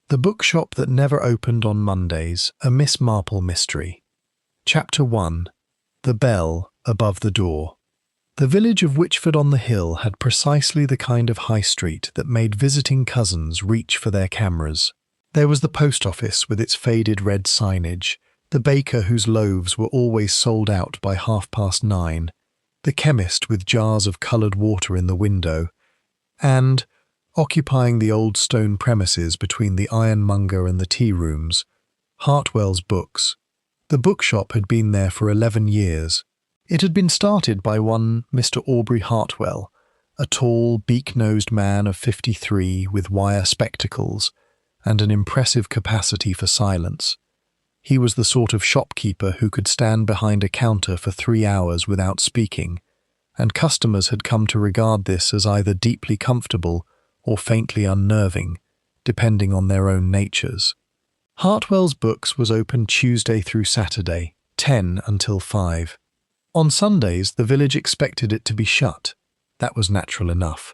The Bookshop That Never Opened on Mondays, a Miss Marple Mystery. Chapter 1. The Bell Above the Door. The village of Witchford-on-the-Hill had precisely the kind of high street that made visiting cousins reach for their cameras. There was the post office with its faded red signage, the baker whose loaves were always sold out by 9:30, the chemist with jars of coloured water in the window, and, occupying the old stone premises between the ironmonger and the tea-rooms, Hartwell's Books. The bookshop had been there for 11 years. It had been started by one Mr. Aubrey Hartwell, a tall, beak-nosed man of 53 with wire spectacles and an impressive capacity for silence. He was the sort of shopkeeper who could stand behind a counter for 3 hours without speaking, and customers had come to regard this as either deeply comfortable or faintly unnerving, depending on their own natures. Hartwell's Books was open Tuesday through Saturday, 10 until 5. On Sundays, the village expected it to be shut. That was natural enough.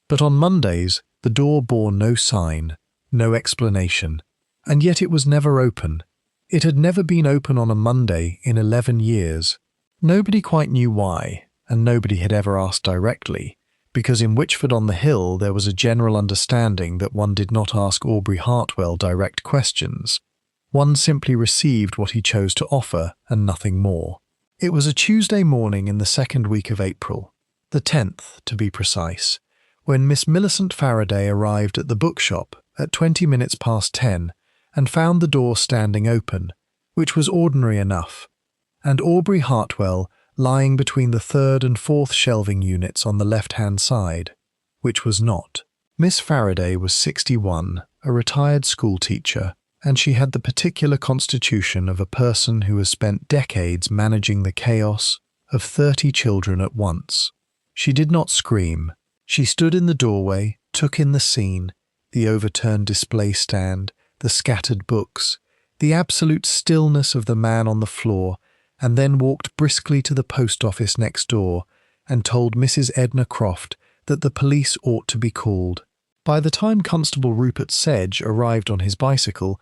But on Mondays, the door bore no sign, no explanation, and yet it was never open. It had never been open on a Monday in 11 years. Nobody quite knew why, and nobody had ever asked directly, because in Witchford-on-the-Hill there was a general understanding that one did not ask Aubrey Hartwell direct questions. One simply received what he chose to offer and nothing more. It was a Tuesday morning in the second week of April, the 10th to be precise, when Miss Millicent Faraday arrived at the bookshop at 20 minutes past 10 and found the door standing open, which was ordinary enough, and Aubrey Hartwell lying between the third and fourth shelving units on the left-hand side, which was not. Miss Faraday was 61, a retired schoolteacher, and she had the particular constitution of a person who has spent decades managing the chaos of 30 children at once. She did not scream. She stood in the doorway, took in the scene, the overturned display stand, the scattered books, the absolute stillness of the man on the floor, and then walked briskly to the post office next door and told Mrs. Edna Croft that the police ought to be called. By the time Constable Rupert Sedge arrived on his bicycle,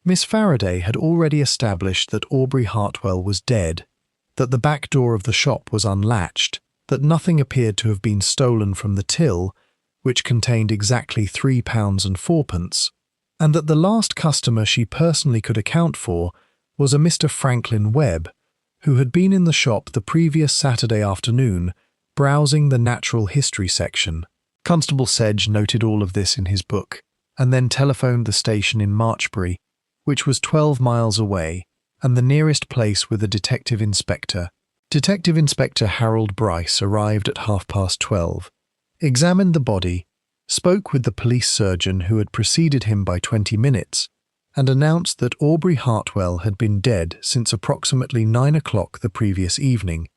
Miss Faraday had already established that Aubrey Hartwell was dead, that the back door of the shop was unlatched, that nothing appeared to have been stolen from the till, which contained exactly £3 and 4pence, and that the last customer she personally could account for was a Mr. Franklin Webb, who had been in the shop the previous Saturday afternoon, browsing the natural history section. Constable Sedge noted all of this in his book, and then telephoned the station in Marchbury, which was 12 miles away, and the nearest place with a detective inspector. Detective Inspector Harold Bryce arrived at 12:30, examined the body, spoke with the police surgeon who had preceded him by 20 minutes, and announced that Aubrey Hartwell had been dead since approximately 9 o'clock the previous evening,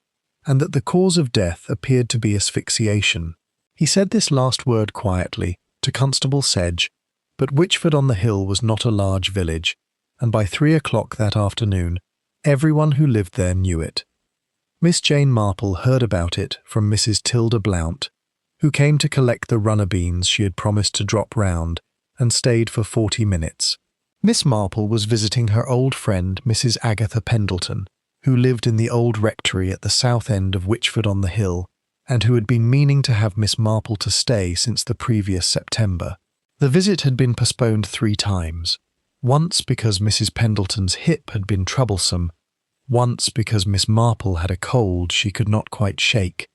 and that the cause of death appeared to be asphyxiation. He said this last word quietly, to Constable Sedge, but Witchford-on-the-Hill was not a large village, and by 3 o'clock that afternoon, everyone who lived there knew it. Miss Jane Marple heard about it from Mrs. Tilda Blount, who came to collect the runner beans she had promised to drop round, and stayed for 40 minutes. Miss Marple was visiting her old friend Mrs. Agatha Pendleton, who lived in the old rectory at the south end of Witchford-on-the-Hill, and who had been meaning to have Miss Marple to stay since the previous September. The visit had been postponed 3 times, once because Mrs. Pendleton's hip had been troublesome, once because Miss Marple had a cold she could not quite shake,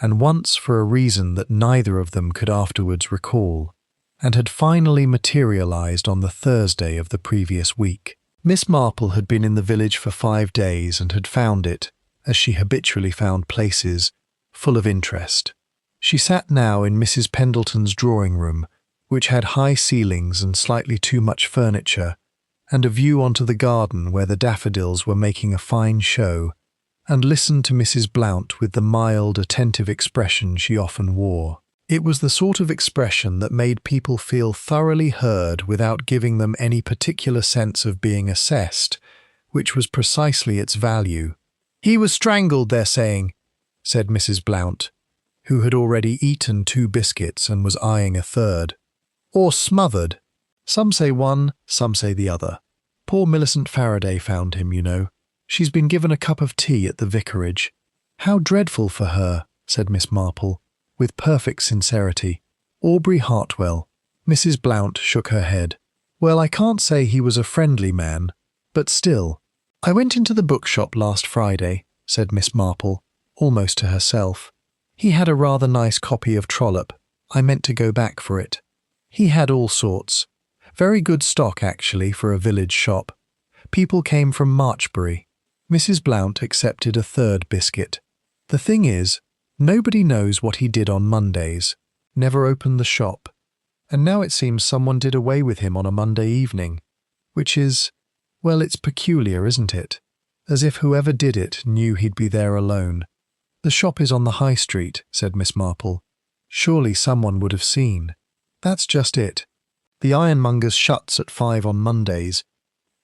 and once for a reason that neither of them could afterwards recall, and had finally materialized on the Thursday of the previous week. Miss Marple had been in the village for 5 days and had found it, as she habitually found places, full of interest. She sat now in Mrs. Pendleton's drawing-room, which had high ceilings and slightly too much furniture, and a view onto the garden where the daffodils were making a fine show, and listened to Mrs. Blount with the mild, attentive expression she often wore. It was the sort of expression that made people feel thoroughly heard without giving them any particular sense of being assessed, which was precisely its value. "He was strangled, they're saying," said Mrs. Blount, who had already eaten 2 biscuits and was eyeing a third. "Or smothered," Some say one, some say the other. Poor Millicent Faraday found him, you know. She's been given a cup of tea at the vicarage. How dreadful for her, said Miss Marple, with perfect sincerity. Aubrey Hartwell. Mrs. Blount shook her head. Well, I can't say he was a friendly man, but still. I went into the bookshop last Friday, said Miss Marple, almost to herself. He had a rather nice copy of Trollope. I meant to go back for it. He had all sorts. Very good stock, actually, for a village shop. People came from Marchbury. Mrs. Blount accepted a third biscuit. The thing is, nobody knows what he did on Mondays. Never opened the shop. And now it seems someone did away with him on a Monday evening. Which is, well, it's peculiar, isn't it? As if whoever did it knew he'd be there alone. The shop is on the high street, said Miss Marple. Surely someone would have seen. That's just it. The ironmonger's shuts at 5 on Mondays,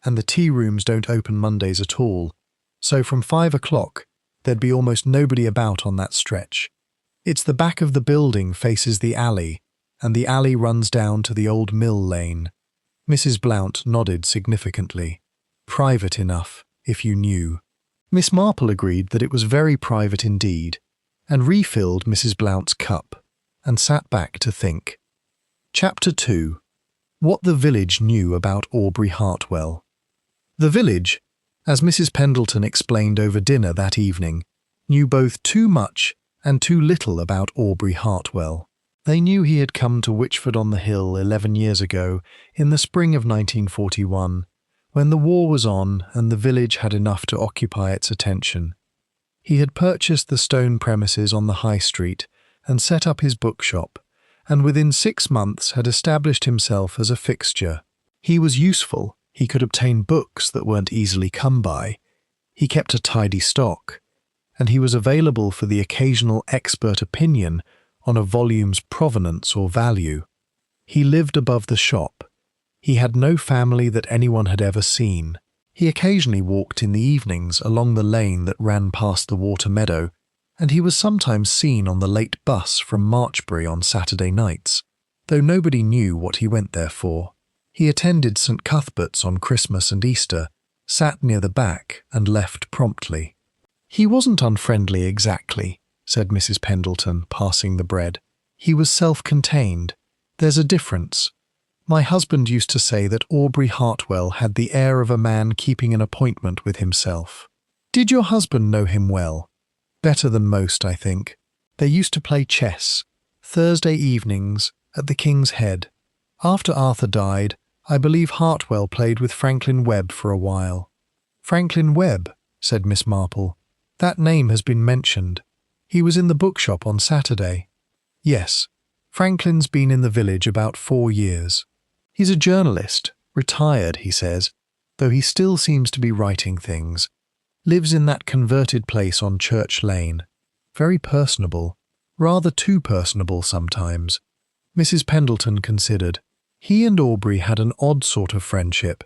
and the tea rooms don't open Mondays at all. So from 5 o'clock, there'd be almost nobody about on that stretch. It's the back of the building faces the alley, and the alley runs down to the old mill lane. Mrs. Blount nodded significantly. Private enough, if you knew. Miss Marple agreed that it was very private indeed, and refilled Mrs. Blount's cup, and sat back to think. Chapter 2. What the village knew about Aubrey Hartwell. The village, as Mrs. Pendleton explained over dinner that evening, knew both too much and too little about Aubrey Hartwell. They knew he had come to Witchford-on-the-Hill 11 years ago, in the spring of 1941, when the war was on and the village had enough to occupy its attention. He had purchased the stone premises on the high street and set up his bookshop, and within 6 months had established himself as a fixture. He was useful. He could obtain books that weren't easily come by. He kept a tidy stock, and he was available for the occasional expert opinion on a volume's provenance or value. He lived above the shop. He had no family that anyone had ever seen. He occasionally walked in the evenings along the lane that ran past the water meadow, and he was sometimes seen on the late bus from Marchbury on Saturday nights, though nobody knew what he went there for. He attended St. Cuthbert's on Christmas and Easter, sat near the back, and left promptly. He wasn't unfriendly exactly, said Mrs. Pendleton, passing the bread. He was self-contained. There's a difference. My husband used to say that Aubrey Hartwell had the air of a man keeping an appointment with himself. Did your husband know him well? Better than most, I think. They used to play chess, Thursday evenings, at the King's Head. After Arthur died, I believe Hartwell played with Franklin Webb for a while. Franklin Webb, said Miss Marple. That name has been mentioned. He was in the bookshop on Saturday. Yes, Franklin's been in the village about 4 years. He's a journalist, retired, he says, though he still seems to be writing things. Lives in that converted place on Church Lane. Very personable, rather too personable sometimes. Mrs. Pendleton considered. He and Aubrey had an odd sort of friendship.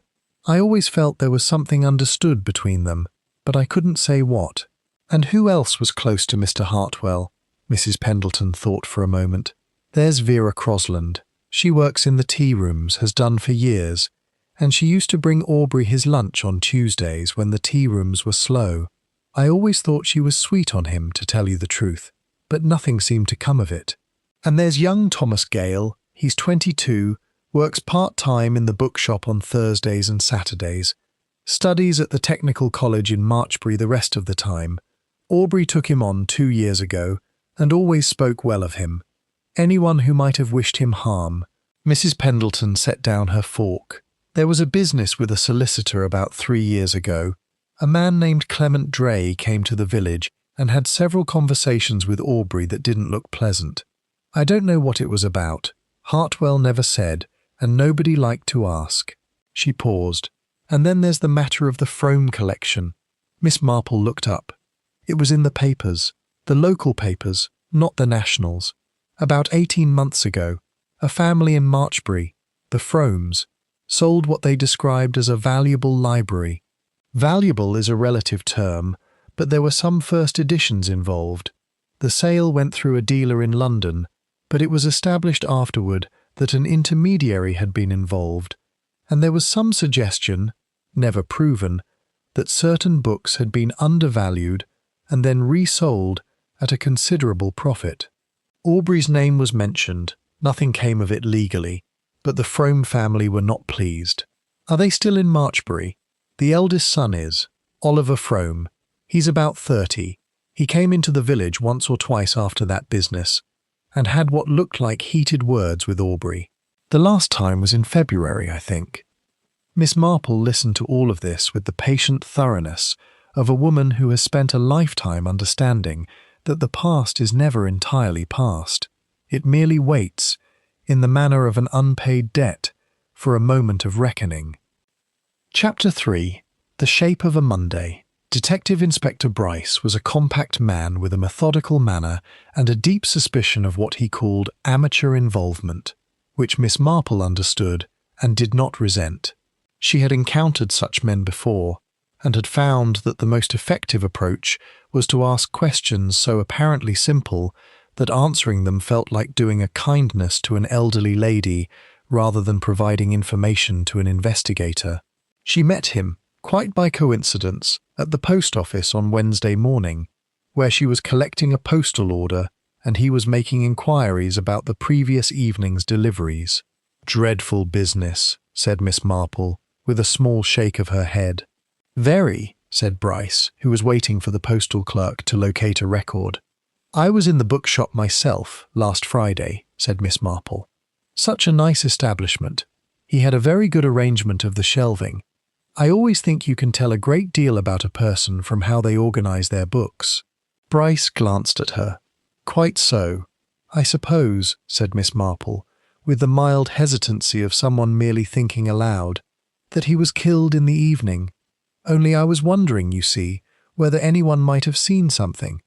I always felt there was something understood between them, but I couldn't say what. And who else was close to Mr. Hartwell? Mrs. Pendleton thought for a moment. There's Vera Crosland. She works in the tea rooms, has done for years, and she used to bring Aubrey his lunch on Tuesdays when the tea rooms were slow. I always thought she was sweet on him, to tell you the truth, but nothing seemed to come of it. And there's young Thomas Gale. He's 22, works part-time in the bookshop on Thursdays and Saturdays, studies at the Technical College in Marchbury the rest of the time. Aubrey took him on 2 years ago and always spoke well of him. Anyone who might have wished him harm. Mrs. Pendleton set down her fork. There was a business with a solicitor about 3 years ago. A man named Clement Dray came to the village and had several conversations with Aubrey that didn't look pleasant. I don't know what it was about. Hartwell never said, and nobody liked to ask. She paused. And then there's the matter of the Frome collection. Miss Marple looked up. It was in the papers. The local papers, not the nationals. About 18 months ago, a family in Marchbury, the Fromes, sold what they described as a valuable library. Valuable is a relative term, but there were some first editions involved. The sale went through a dealer in London, but it was established afterward that an intermediary had been involved, and there was some suggestion, never proven, that certain books had been undervalued and then resold at a considerable profit. Aubrey's name was mentioned. Nothing came of it legally, but the Frome family were not pleased. Are they still in Marchbury? The eldest son is, Oliver Frome. He's about 30. He came into the village once or twice after that business, and had what looked like heated words with Aubrey. The last time was in February, I think. Miss Marple listened to all of this with the patient thoroughness of a woman who has spent a lifetime understanding that the past is never entirely past. It merely waits, in the manner of an unpaid debt, for a moment of reckoning. Chapter 3. The Shape of a Monday. Detective Inspector Bryce was a compact man with a methodical manner and a deep suspicion of what he called amateur involvement, which Miss Marple understood and did not resent. She had encountered such men before, and had found that the most effective approach was to ask questions so apparently simple that answering them felt like doing a kindness to an elderly lady rather than providing information to an investigator. She met him, quite by coincidence, at the post office on Wednesday morning, where she was collecting a postal order and he was making inquiries about the previous evening's deliveries. "Dreadful business," said Miss Marple, with a small shake of her head. "Very," said Bryce, who was waiting for the postal clerk to locate a record. "I was in the bookshop myself last Friday," said Miss Marple. "Such a nice establishment. He had a very good arrangement of the shelving. I always think you can tell a great deal about a person from how they organize their books." Bryce glanced at her. "Quite so, I suppose," said Miss Marple, with the mild hesitancy of someone merely thinking aloud, "that he was killed in the evening. Only I was wondering, you see, whether anyone might have seen something.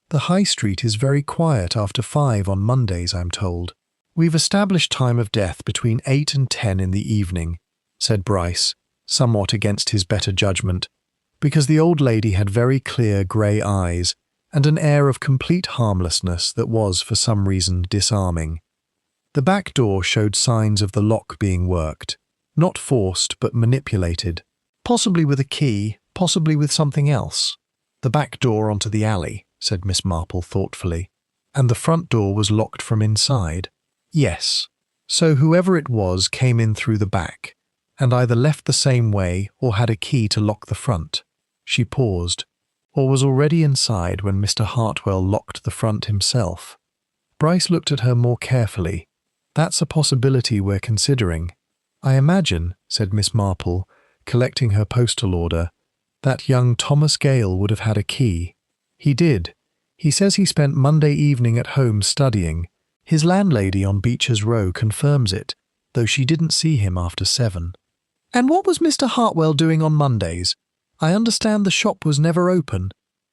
The High Street is very quiet after 5 on Mondays, I'm told." "We've established time of death between 8 and 10 in the evening," said Bryce, somewhat against his better judgment, because the old lady had very clear grey eyes and an air of complete harmlessness that was, for some reason, disarming. The back door showed signs of the lock being worked, not forced but manipulated, possibly with a key, possibly with something else. "The back door onto the alley," said Miss Marple thoughtfully. "And the front door was locked from inside?" "Yes. So whoever it was came in through the back, and either left the same way or had a key to lock the front." She paused. "Or was already inside when Mr. Hartwell locked the front himself." Bryce looked at her more carefully. "That's a possibility we're considering. I imagine," said Miss Marple, collecting her postal order, "that young Thomas Gale would have had a key." "He did. He says he spent Monday evening at home studying. His landlady on Beecher's Row confirms it, though she didn't see him after 7. "And what was Mr. Hartwell doing on Mondays? I understand the shop was never open."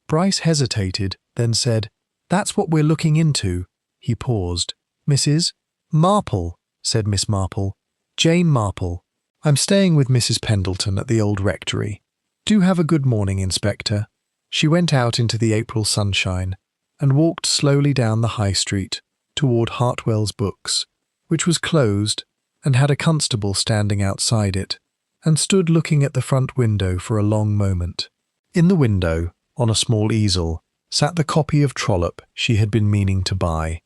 Bryce hesitated, then said, "That's what we're looking into." He paused. "Mrs. Marple," said Miss Marple. "Jane Marple. I'm staying with Mrs. Pendleton at the old rectory. Do have a good morning, Inspector." She went out into the April sunshine and walked slowly down the High Street toward Hartwell's Books, which was closed and had a constable standing outside it, and stood looking at the front window for a long moment. In the window, on a small easel, sat the copy of Trollope she had been meaning to buy.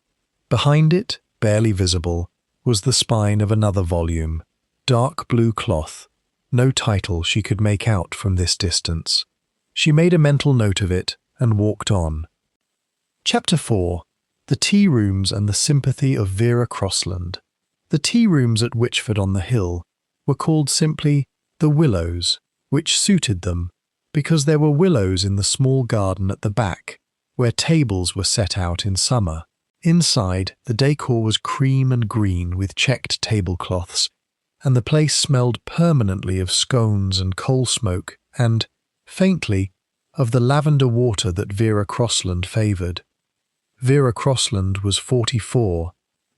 Behind it, barely visible, was the spine of another volume, dark blue cloth, no title she could make out from this distance. She made a mental note of it and walked on. Chapter 4. The Tea Rooms and the Sympathy of Vera Crossland. The tea rooms at Witchford on the Hill were called simply the Willows, which suited them, because there were willows in the small garden at the back, where tables were set out in summer. Inside, the decor was cream and green with checked tablecloths, and the place smelled permanently of scones and coal smoke and, faintly, of the lavender water that Vera Crossland favoured. Vera Crossland was 44,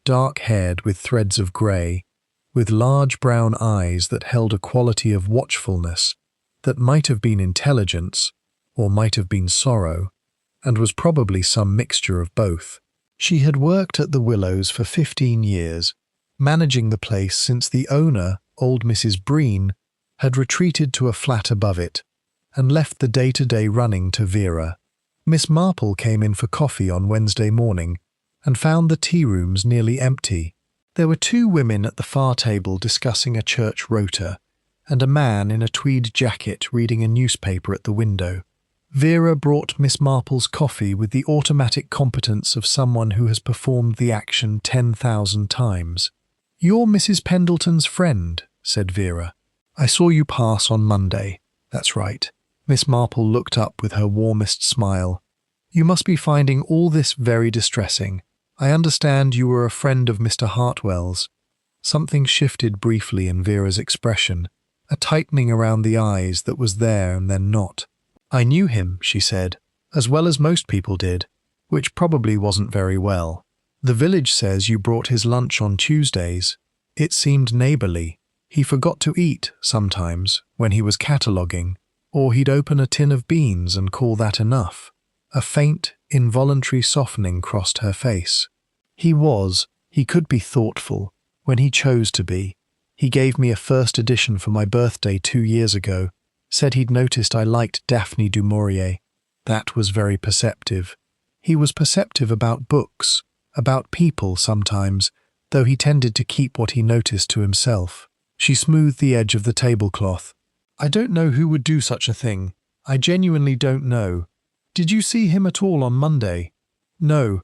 dark-haired with threads of grey, with large brown eyes that held a quality of watchfulness that might have been intelligence or might have been sorrow, and was probably some mixture of both. She had worked at the Willows for 15 years, managing the place since the owner, old Mrs. Breen, had retreated to a flat above it and left the day-to-day running to Vera. Miss Marple came in for coffee on Wednesday morning and found the tea rooms nearly empty. There were two women at the far table discussing a church rota, and a man in a tweed jacket reading a newspaper at the window. Vera brought Miss Marple's coffee with the automatic competence of someone who has performed the action 10,000 times. "You're Mrs. Pendleton's friend," said Vera. "I saw you pass on Monday." "That's right." Miss Marple looked up with her warmest smile. "You must be finding all this very distressing. I understand you were a friend of Mr. Hartwell's." Something shifted briefly in Vera's expression, a tightening around the eyes that was there and then not. "I knew him," she said, "as well as most people did, which probably wasn't very well. The village says you brought his lunch on Tuesdays. It seemed neighbourly. He forgot to eat, sometimes, when he was cataloguing, or he'd open a tin of beans and call that enough." A faint, involuntary softening crossed her face. He could be thoughtful, when he chose to be. He gave me a first edition for my birthday 2 years ago, said he'd noticed I liked Daphne du Maurier. That was very perceptive. He was perceptive about books, about people sometimes, though he tended to keep what he noticed to himself. She smoothed the edge of the tablecloth. "I don't know who would do such a thing. I genuinely don't know. Did you see him at all on Monday?" "No,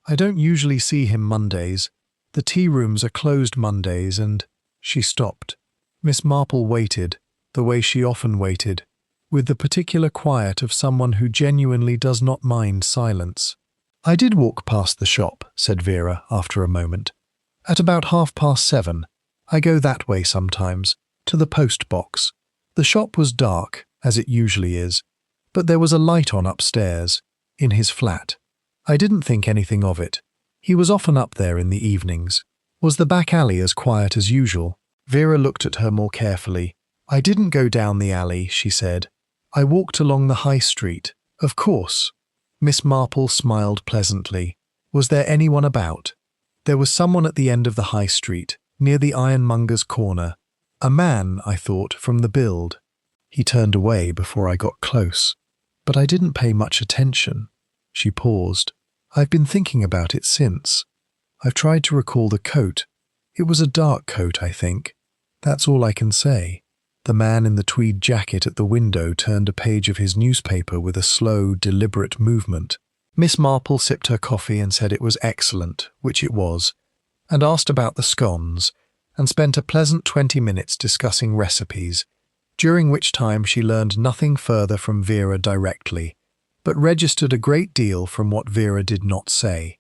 I don't usually see him Mondays. The tea rooms are closed Mondays and—" She stopped. Miss Marple waited, the way she often waited, with the particular quiet of someone who genuinely does not mind silence. "I did walk past the shop," said Vera after a moment. "At about 7:30. I go that way sometimes, to the post box. The shop was dark, as it usually is, but there was a light on upstairs, in his flat. I didn't think anything of it. He was often up there in the evenings. Was the back alley as quiet as usual?" Vera looked at her more carefully. "I didn't go down the alley," she said. "I walked along the high street. Of course." Miss Marple smiled pleasantly. "Was there anyone about?" "There was someone at the end of the high street, near the ironmonger's corner. A man, I thought, from the build. He turned away before I got close. But I didn't pay much attention." She paused. "I've been thinking about it since. I've tried to recall the coat. It was a dark coat, I think. That's all I can say." The man in the tweed jacket at the window turned a page of his newspaper with a slow, deliberate movement. Miss Marple sipped her coffee and said it was excellent, which it was, and asked about the scones, and spent a pleasant 20 minutes discussing recipes, during which time she learned nothing further from Vera directly, but registered a great deal from what Vera did not say.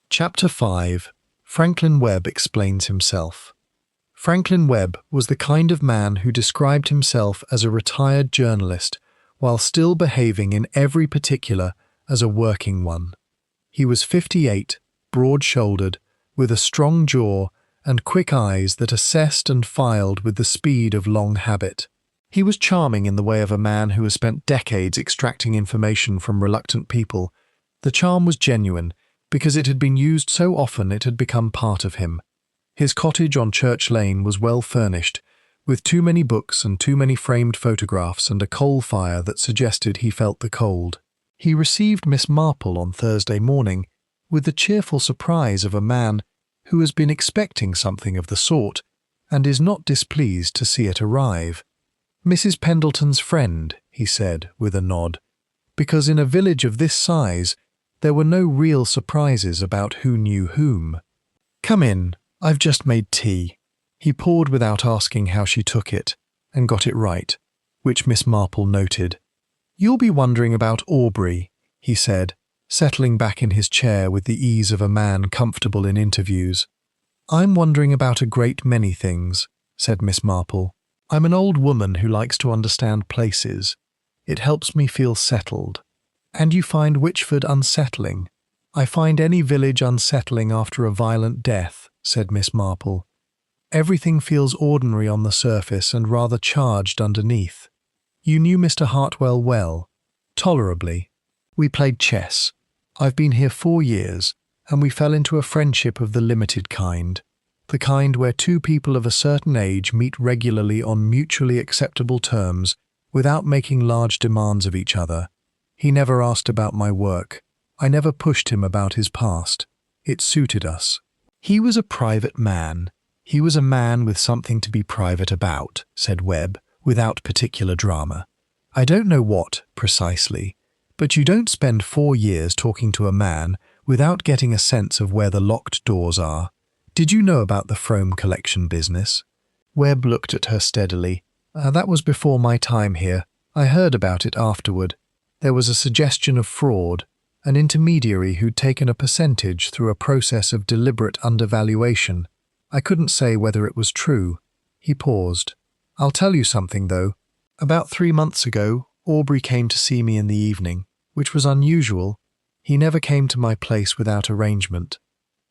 Chapter 5. Franklin Webb explains himself. Franklin Webb was the kind of man who described himself as a retired journalist while still behaving in every particular as a working one. He was 58, broad-shouldered, with a strong jaw and quick eyes that assessed and filed with the speed of long habit. He was charming in the way of a man who has spent decades extracting information from reluctant people. The charm was genuine, because it had been used so often it had become part of him. His cottage on Church Lane was well furnished, with too many books and too many framed photographs and a coal fire that suggested he felt the cold. He received Miss Marple on Thursday morning with the cheerful surprise of a man who has been expecting something of the sort and is not displeased to see it arrive. "Mrs. Pendleton's friend," he said with a nod, because in a village of this size there were no real surprises about who knew whom. "Come in. I've just made tea." He poured without asking how she took it, and got it right, which Miss Marple noted. "You'll be wondering about Aubrey," he said, settling back in his chair with the ease of a man comfortable in interviews. "I'm wondering about a great many things," said Miss Marple. "I'm an old woman who likes to understand places. It helps me feel settled." "And you find Witchford unsettling?" "I find any village unsettling after a violent death," said Miss Marple. "Everything feels ordinary on the surface and rather charged underneath." "You knew Mr. Hartwell well?" "Tolerably. We played chess. I've been here 4 years, and we fell into a friendship of the limited kind. the kind where two people of a certain age meet regularly on mutually acceptable terms without making large demands of each other. He never asked about my work. I never pushed him about his past. It suited us. He was a private man. He was a man with something to be private about, said Webb, without particular drama. I don't know what, precisely, but you don't spend 4 years talking to a man without getting a sense of where the locked doors are. Did you know about the Frome collection business? Webb looked at her steadily. That was before my time here. I heard about it afterward. There was a suggestion of fraud, an intermediary who'd taken a percentage through a process of deliberate undervaluation. I couldn't say whether it was true. He paused. I'll tell you something, though. About 3 months ago, Aubrey came to see me in the evening, which was unusual. He never came to my place without arrangement.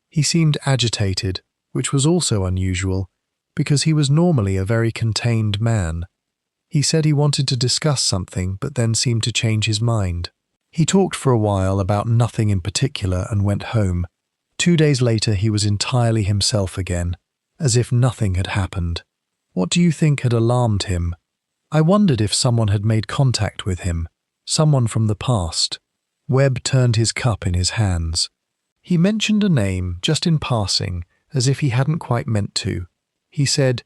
He seemed agitated, which was also unusual, because he was normally a very contained man. He said he wanted to discuss something, but then seemed to change his mind. He talked for a while about nothing in particular and went home. 2 days later he was entirely himself again, as if nothing had happened. What do you think had alarmed him? I wondered if someone had made contact with him, someone from the past. Webb turned his cup in his hands. He mentioned a name, just in passing, as if he hadn't quite meant to. He said,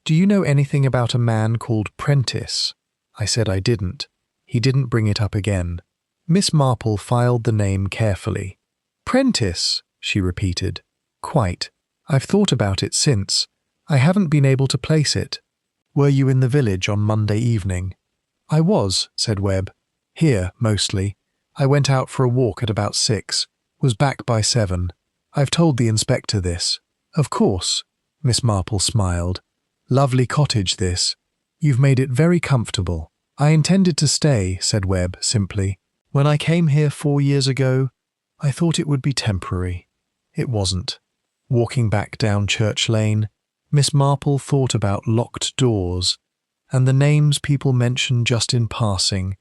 "Do you know anything about a man called Prentice?" I said I didn't. He didn't bring it up again. Miss Marple filed the name carefully. "Prentice," she repeated. "Quite. I've thought about it since. I haven't been able to place it." "Were you in the village on Monday evening?" "I was," said Webb. "Here, mostly. I went out for a walk at about 6, was back by 7. I've told the inspector this." "Of course," Miss Marple smiled. "Lovely cottage, this. You've made it very comfortable." "I intended to stay," said Webb simply. "When I came here 4 years ago, I thought it would be temporary. It wasn't." Walking back down Church Lane, Miss Marple thought about locked doors, and the names people mention just in passing,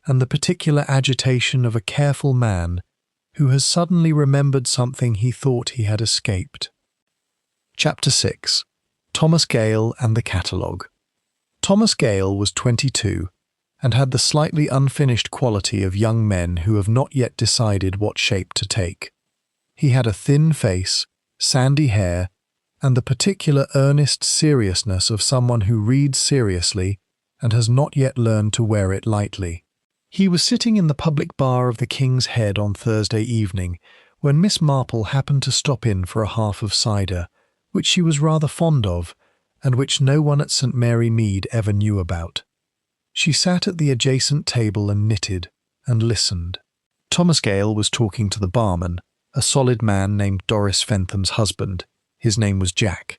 and the particular agitation of a careful man who has suddenly remembered something he thought he had escaped. Chapter 6. Thomas Gale and the Catalogue. Thomas Gale was 22, and had the slightly unfinished quality of young men who have not yet decided what shape to take. He had a thin face, sandy hair, and the particular earnest seriousness of someone who reads seriously and has not yet learned to wear it lightly. He was sitting in the public bar of the King's Head on Thursday evening when Miss Marple happened to stop in for a half of cider, which she was rather fond of, and which no one at St. Mary Mead ever knew about. She sat at the adjacent table and knitted, and listened. Thomas Gale was talking to the barman, a solid man named Doris Fentham's husband. His name was Jack.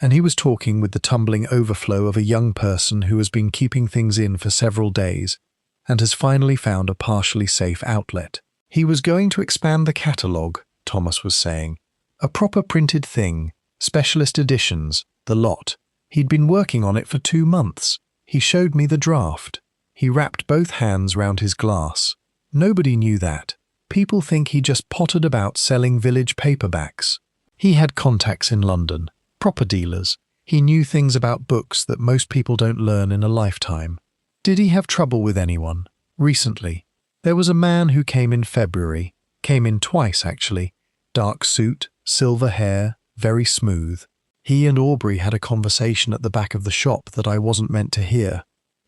And he was talking with the tumbling overflow of a young person who has been keeping things in for several days, and has finally found a partially safe outlet. He was going to expand the catalogue, Thomas was saying. A proper printed thing, specialist editions, the lot. He'd been working on it for 2 months. He showed me the draft. He wrapped both hands round his glass. Nobody knew that. People think he just pottered about selling village paperbacks. He had contacts in London, proper dealers. He knew things about books that most people don't learn in a lifetime. Did he have trouble with anyone? Recently. There was a man who came in February. Came in twice, actually. Dark suit, silver hair, very smooth. He and Aubrey had a conversation at the back of the shop that I wasn't meant to hear.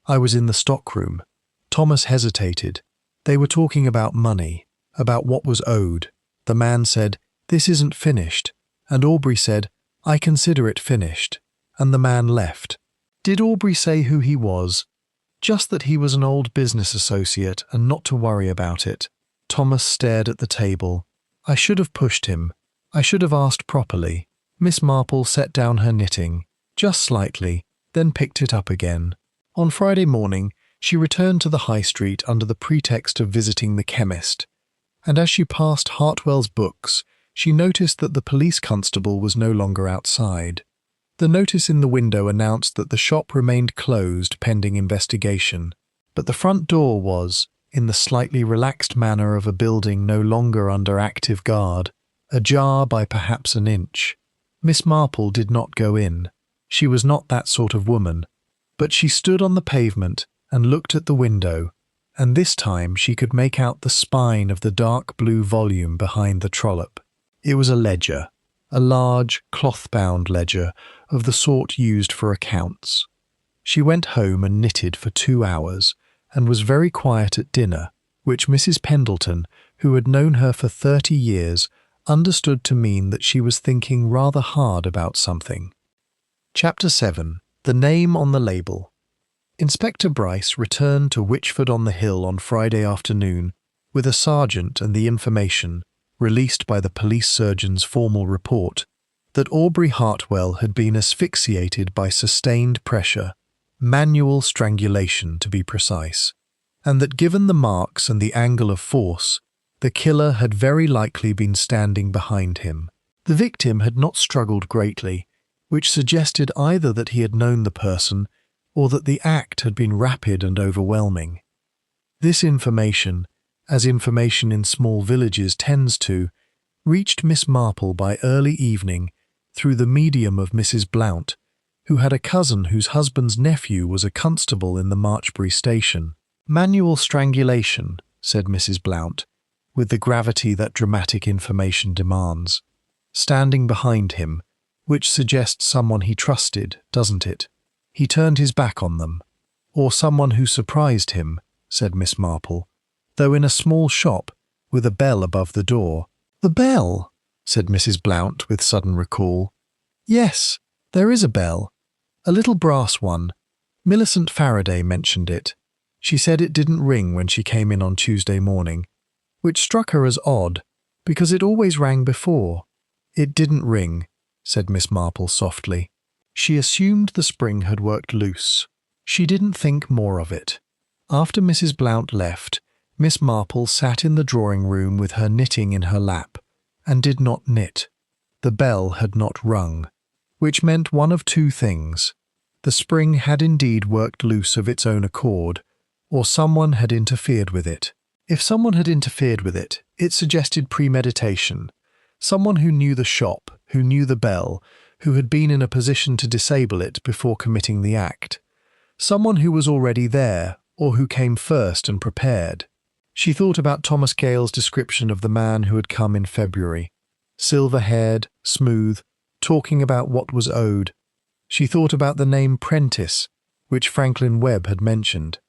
I was in the stockroom. Thomas hesitated. They were talking about money, about what was owed. The man said, "This isn't finished," and Aubrey said, "I consider it finished," and the man left. Did Aubrey say who he was? Just that he was an old business associate and not to worry about it. Thomas stared at the table. I should have pushed him. I should have asked properly. Miss Marple set down her knitting, just slightly, then picked it up again. On Friday morning, she returned to the High Street under the pretext of visiting the chemist, and as she passed Hartwell's books, she noticed that the police constable was no longer outside. The notice in the window announced that the shop remained closed pending investigation, but the front door was, in the slightly relaxed manner of a building no longer under active guard, ajar by perhaps an inch. Miss Marple did not go in. She was not that sort of woman. But she stood on the pavement and looked at the window, and this time she could make out the spine of the dark blue volume behind the trollop. It was a ledger, a large, cloth-bound ledger of the sort used for accounts. She went home and knitted for 2 hours, and was very quiet at dinner, which Mrs. Pendleton, who had known her for 30 years, understood to mean that she was thinking rather hard about something. Chapter 7. The Name on the Label. Inspector Bryce returned to Witchford-on-the-Hill on Friday afternoon with a sergeant and the information, released by the police surgeon's formal report, that Aubrey Hartwell had been asphyxiated by sustained pressure, manual strangulation to be precise, and that given the marks and the angle of force, the killer had very likely been standing behind him. The victim had not struggled greatly, which suggested either that he had known the person or that the act had been rapid and overwhelming. This information, as information in small villages tends to, reached Miss Marple by early evening through the medium of Mrs. Blount, who had a cousin whose husband's nephew was a constable in the Marchbury station. "Manual strangulation," said Mrs. Blount, with the gravity that dramatic information demands. "Standing behind him, which suggests someone he trusted, doesn't it? He turned his back on them. Or someone who surprised him," said Miss Marple, "though in a small shop, with a bell above the door." "The bell?" said Mrs. Blount with sudden recall. "Yes, there is a bell. A little brass one. Millicent Faraday mentioned it. She said it didn't ring when she came in on Tuesday morning, which struck her as odd, because it always rang before." "It didn't ring," said Miss Marple softly. She assumed the spring had worked loose. She didn't think more of it. After Mrs. Blount left, Miss Marple sat in the drawing-room with her knitting in her lap, and did not knit. The bell had not rung, which meant one of two things. The spring had indeed worked loose of its own accord, or someone had interfered with it. If someone had interfered with it, it suggested premeditation. Someone who knew the shop, who knew the bell, who had been in a position to disable it before committing the act. Someone who was already there, or who came first and prepared. She thought about Thomas Gale's description of the man who had come in February. Silver-haired, smooth, talking about what was owed. She thought about the name Prentice, which Franklin Webb had mentioned.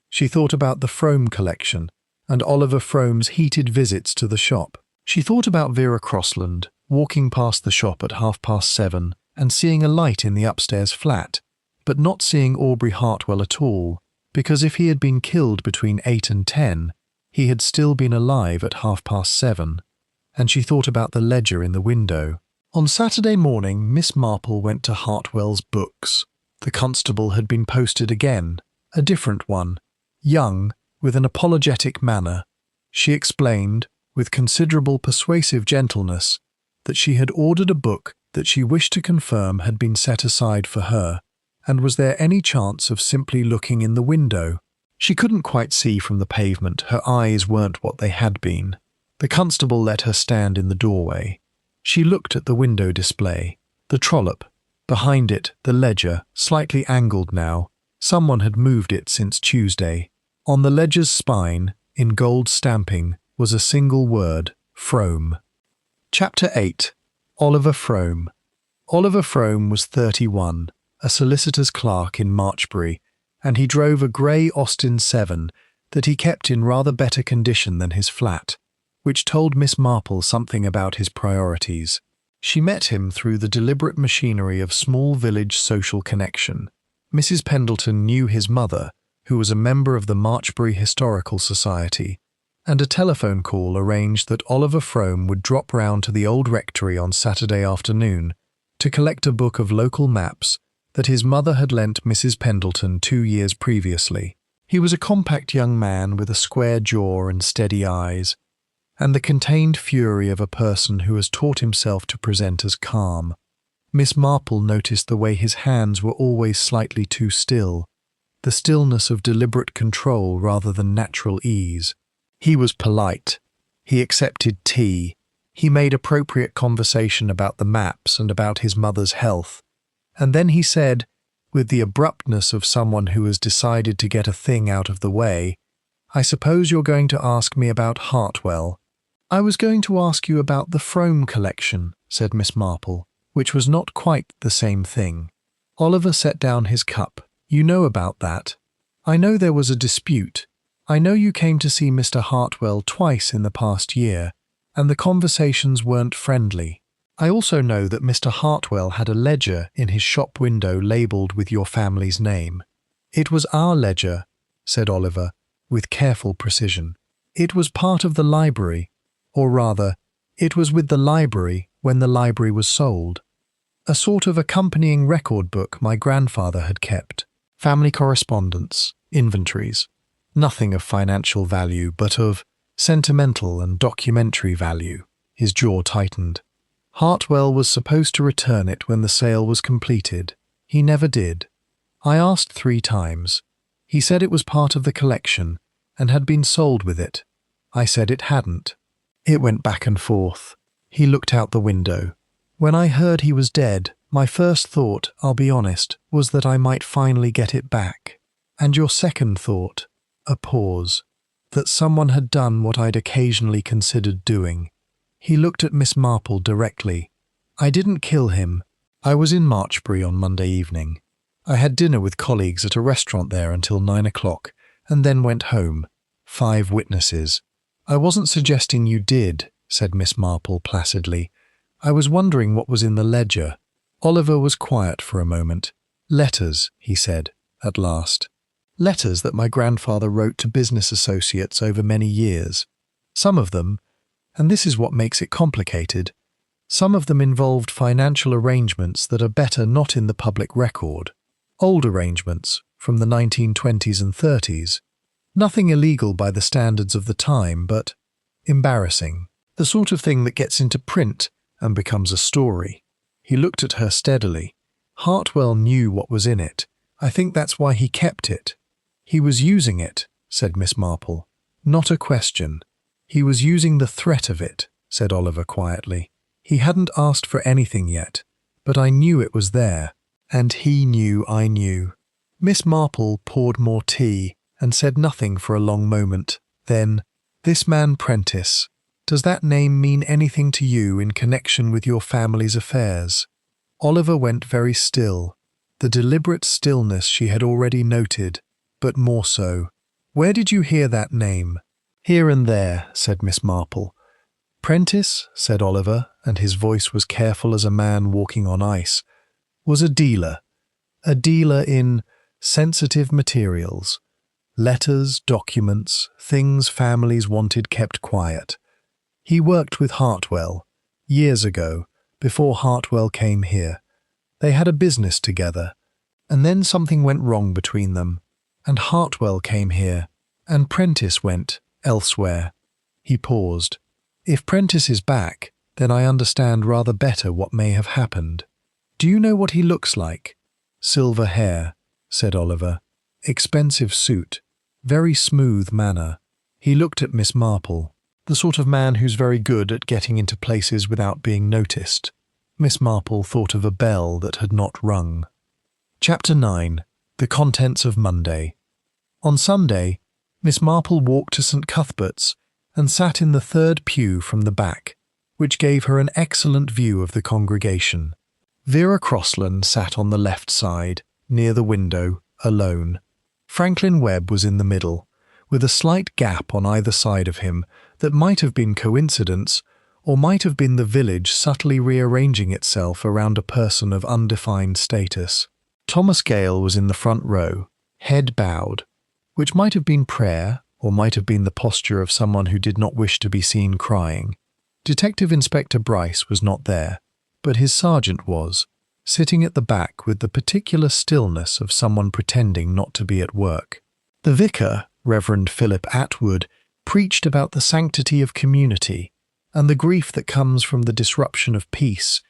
She thought about the Frome collection, and Oliver Frome's heated visits to the shop. She thought about Vera Crossland, walking past the shop at 7:30 and seeing a light in the upstairs flat, but not seeing Aubrey Hartwell at all, because if he had been killed between 8 and 10, he had still been alive at 7:30. And she thought about the ledger in the window. On Saturday morning, Miss Marple went to Hartwell's books. The constable had been posted again, a different one, young, with an apologetic manner. She explained, with considerable persuasive gentleness, that she had ordered a book that she wished to confirm had been set aside for her, and was there any chance of simply looking in the window? She couldn't quite see from the pavement, her eyes weren't what they had been. The constable let her stand in the doorway. She looked at the window display, the trollop, behind it the ledger, slightly angled now. Someone had moved it since Tuesday. On the ledger's spine, in gold stamping, was a single word, Frome. Chapter 8. Oliver Frome. Oliver Frome was 31, a solicitor's clerk in Marchbury, and he drove a grey Austin 7 that he kept in rather better condition than his flat, which told Miss Marple something about his priorities. She met him through the deliberate machinery of small village social connection. Mrs. Pendleton knew his mother, who was a member of the Marchbury Historical Society, and a telephone call arranged that Oliver Frome would drop round to the old rectory on Saturday afternoon to collect a book of local maps that his mother had lent Mrs. Pendleton 2 years previously. He was a compact young man with a square jaw and steady eyes, and the contained fury of a person who has taught himself to present as calm. Miss Marple noticed the way his hands were always slightly too still, the stillness of deliberate control rather than natural ease. He was polite. He accepted tea, He made appropriate conversation about the maps and about his mother's health, and then he said, with the abruptness of someone who has decided to get a thing out of the way, "I suppose you're going to ask me about Hartwell." "I was going to ask you about the Frome collection," said Miss Marple, which was not quite the same thing. Oliver set down his cup. "You know about that. I know there was a dispute. I know you came to see Mr. Hartwell twice in the past year, and the conversations weren't friendly. I also know that Mr. Hartwell had a ledger in his shop window labelled with your family's name." "It was our ledger," said Oliver, with careful precision. "It was part of the library, or rather, it was with the library when the library was sold. A sort of accompanying record book my grandfather had kept. Family correspondence, inventories. Nothing of financial value, but of sentimental and documentary value." His jaw tightened. "Hartwell was supposed to return it when the sale was completed. He never did. I asked 3 times. He said it was part of the collection and had been sold with it. I said it hadn't. It went back and forth." He looked out the window. "When I heard he was dead, my first thought, I'll be honest, was that I might finally get it back." "And your second thought?" A pause. "That someone had done what I'd occasionally considered doing." He looked at Miss Marple directly. "I didn't kill him. I was in Marchbury on Monday evening. I had dinner with colleagues at a restaurant there until 9 o'clock, and then went home. 5 witnesses. I wasn't suggesting you did," said Miss Marple placidly. "I was wondering what was in the ledger." Oliver was quiet for a moment. "Letters," he said, at last. "Letters that my grandfather wrote to business associates over many years. Some of them, and this is what makes it complicated, some of them involved financial arrangements that are better not in the public record. Old arrangements, from the 1920s and 30s. Nothing illegal by the standards of the time, but embarrassing. The sort of thing that gets into print and becomes a story." He looked at her steadily. "Hartwell knew what was in it. I think that's why he kept it." "He was using it," said Miss Marple. "Not a question." "He was using the threat of it," said Oliver quietly. "He hadn't asked for anything yet, but I knew it was there, and he knew I knew." Miss Marple poured more tea and said nothing for a long moment. Then, "This man Prentice, does that name mean anything to you in connection with your family's affairs?" Oliver went very still, the deliberate stillness she had already noted, but more so. "Where did you hear that name?" "Here and there," said Miss Marple. "Prentice," said Oliver, and his voice was careful as a man walking on ice, "was a dealer in sensitive materials, letters, documents, things families wanted kept quiet. He worked with Hartwell, years ago, before Hartwell came here. They had a business together, and then something went wrong between them, and Hartwell came here, and Prentice went elsewhere." He paused. "If Prentice is back, then I understand rather better what may have happened. Do you know what he looks like?" "Silver hair," said Oliver. "Expensive suit. Very smooth manner." He looked at Miss Marple. "The sort of man who's very good at getting into places without being noticed." Miss Marple thought of a bell that had not rung. Chapter 9. The Contents of Monday. On Sunday, Miss Marple walked to St. Cuthbert's and sat in the 3rd pew from the back, which gave her an excellent view of the congregation. Vera Crossland sat on the left side, near the window, alone. Franklin Webb was in the middle, with a slight gap on either side of him that might have been coincidence or might have been the village subtly rearranging itself around a person of undefined status. Thomas Gale was in the front row, head bowed, which might have been prayer or might have been the posture of someone who did not wish to be seen crying. Detective Inspector Bryce was not there, but his sergeant was, sitting at the back with the particular stillness of someone pretending not to be at work. The vicar, Reverend Philip Atwood, preached about the sanctity of community and the grief that comes from the disruption of peace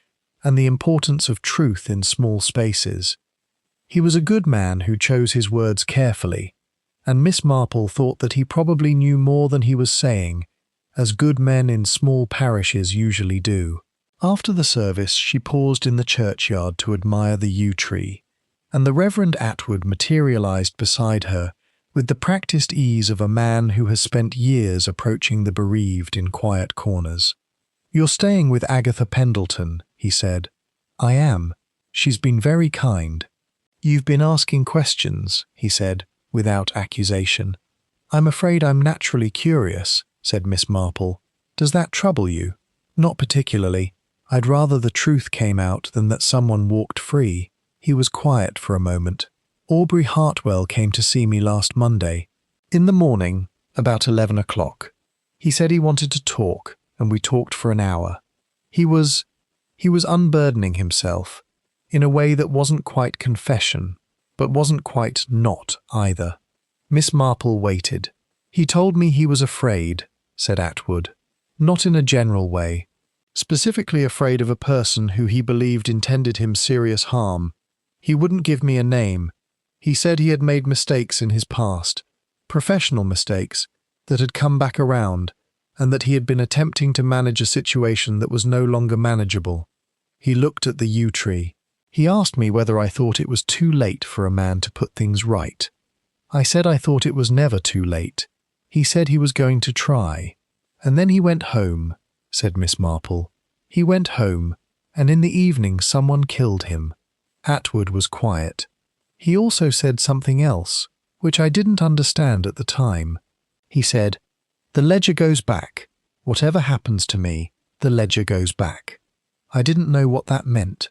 and the importance of truth in small spaces. He was a good man who chose his words carefully, and Miss Marple thought that he probably knew more than he was saying, as good men in small parishes usually do. After the service, she paused in the churchyard to admire the yew tree, and the Reverend Atwood materialized beside her with the practiced ease of a man who has spent years approaching the bereaved in quiet corners. "You're staying with Agatha Pendleton," he said. "I am. She's been very kind." "You've been asking questions," he said, without accusation. "I'm afraid I'm naturally curious," said Miss Marple. "Does that trouble you?" "Not particularly. I'd rather the truth came out than that someone walked free." He was quiet for a moment. "Aubrey Hartwell came to see me last Monday. In the morning, about 11 o'clock. He said he wanted to talk, and we talked for an hour. He was unburdening himself, in a way that wasn't quite confession, but wasn't quite not either." Miss Marple waited. "He told me he was afraid," said Atwood. "Not in a general way. Specifically afraid of a person who he believed intended him serious harm. He wouldn't give me a name. He said he had made mistakes in his past, professional mistakes, that had come back around, and that he had been attempting to manage a situation that was no longer manageable." He looked at the yew tree. "He asked me whether I thought it was too late for a man to put things right. I said I thought it was never too late. He said he was going to try. And then he went home," said Miss Marple. "He went home, and in the evening someone killed him." Atwood was quiet. "He also said something else, which I didn't understand at the time. He said, 'The ledger goes back. Whatever happens to me, the ledger goes back.' I didn't know what that meant."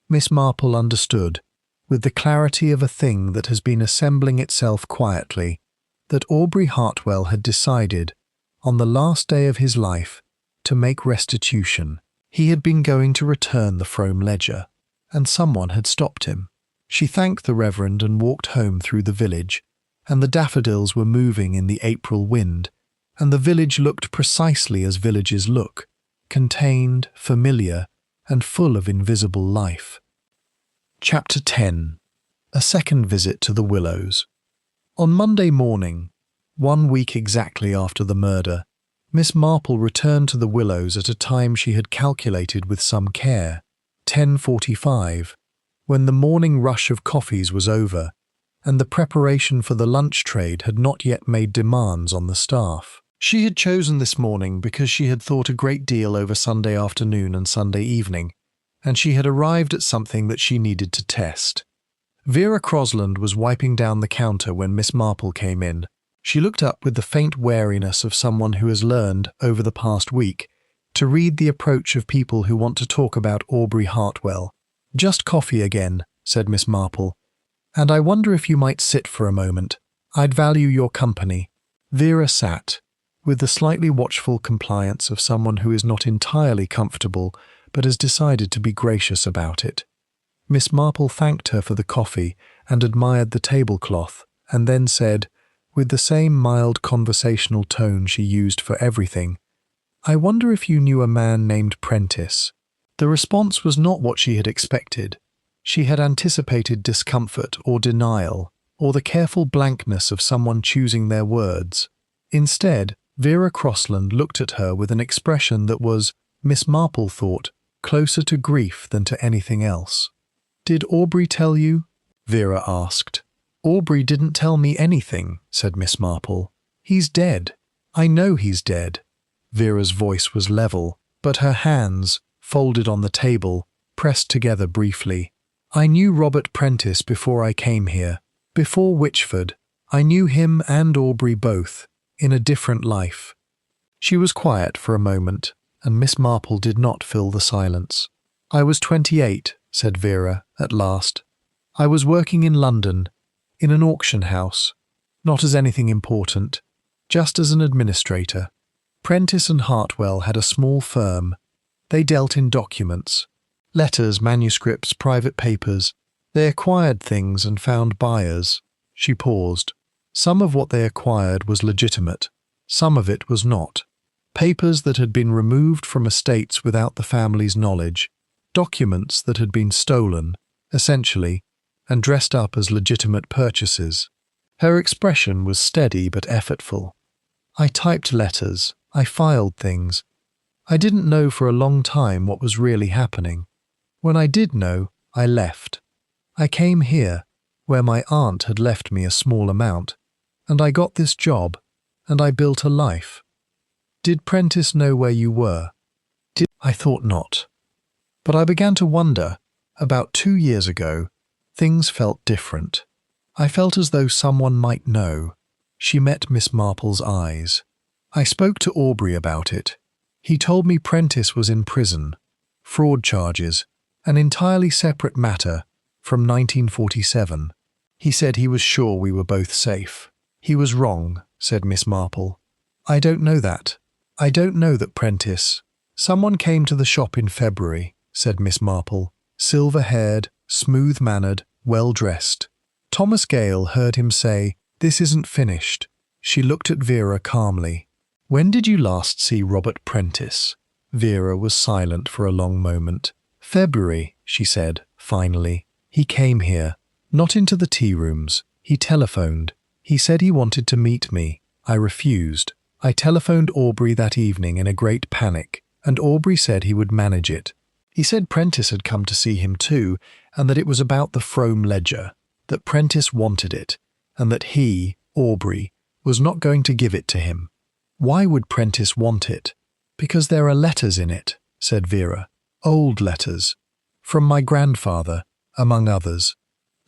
Miss Marple understood, with the clarity of a thing that has been assembling itself quietly, that Aubrey Hartwell had decided, on the last day of his life, to make restitution. He had been going to return the Frome ledger, and someone had stopped him. She thanked the Reverend and walked home through the village, and the daffodils were moving in the April wind, and the village looked precisely as villages look, contained, familiar, and full of invisible life. Chapter 10. A second visit to the Willows. On Monday morning, 1 week exactly after the murder, Miss Marple returned to the Willows at a time she had calculated with some care, 10:45, when the morning rush of coffees was over, and the preparation for the lunch trade had not yet made demands on the staff. She had chosen this morning because she had thought a great deal over Sunday afternoon and Sunday evening, and she had arrived at something that she needed to test. Vera Crosland was wiping down the counter when Miss Marple came in. She looked up with the faint wariness of someone who has learned, over the past week, to read the approach of people who want to talk about Aubrey Hartwell. "Just coffee again," said Miss Marple, "and I wonder if you might sit for a moment. I'd value your company." Vera sat, with the slightly watchful compliance of someone who is not entirely comfortable but has decided to be gracious about it. Miss Marple thanked her for the coffee and admired the tablecloth, and then said, with the same mild conversational tone she used for everything, "I wonder if you knew a man named Prentice." The response was not what she had expected. She had anticipated discomfort or denial, or the careful blankness of someone choosing their words. Instead, Vera Crosland looked at her with an expression that was, Miss Marple thought, closer to grief than to anything else. "Did Aubrey tell you?" Vera asked. "Aubrey didn't tell me anything," said Miss Marple. "He's dead. I know he's dead." Vera's voice was level, but her hands, folded on the table, pressed together briefly. "I knew Robert Prentice before I came here. Before Witchford, I knew him and Aubrey both, in a different life." She was quiet for a moment, and Miss Marple did not fill the silence. "I was 28, said Vera, at last. "I was working in London, in an auction house, not as anything important, just as an administrator. Prentice and Hartwell had a small firm. They dealt in documents, letters, manuscripts, private papers. They acquired things and found buyers." She paused. Some of what they acquired was legitimate. Some of it was not. Papers that had been removed from estates without the family's knowledge. Documents that had been stolen, essentially, and dressed up as legitimate purchases. Her expression was steady but effortful. "I typed letters. I filed things. I didn't know for a long time what was really happening. When I did know, I left. I came here, where my aunt had left me a small amount, and I got this job, and I built a life. Did Prentice know where you were? I thought not. But I began to wonder. About 2 years ago, things felt different. I felt as though someone might know. She met Miss Marple's eyes. I spoke to Aubrey about it. He told me Prentice was in prison. Fraud charges, an entirely separate matter, from 1947. He said he was sure we were both safe. He was wrong, said Miss Marple. I don't know that. I don't know that Prentice. Someone came to the shop in February, said Miss Marple. Silver-haired, smooth-mannered, well-dressed. Thomas Gale heard him say, "This isn't finished." She looked at Vera calmly. "When did you last see Robert Prentice?" Vera was silent for a long moment. "February," she said, finally. "He came here. Not into the tea rooms. He telephoned. He said he wanted to meet me. I refused. I telephoned Aubrey that evening in a great panic, and Aubrey said he would manage it. He said Prentice had come to see him too, and that it was about the Frome ledger, that Prentice wanted it, and that he, Aubrey, was not going to give it to him. Why would Prentice want it? Because there are letters in it, said Vera. Old letters. From my grandfather, among others.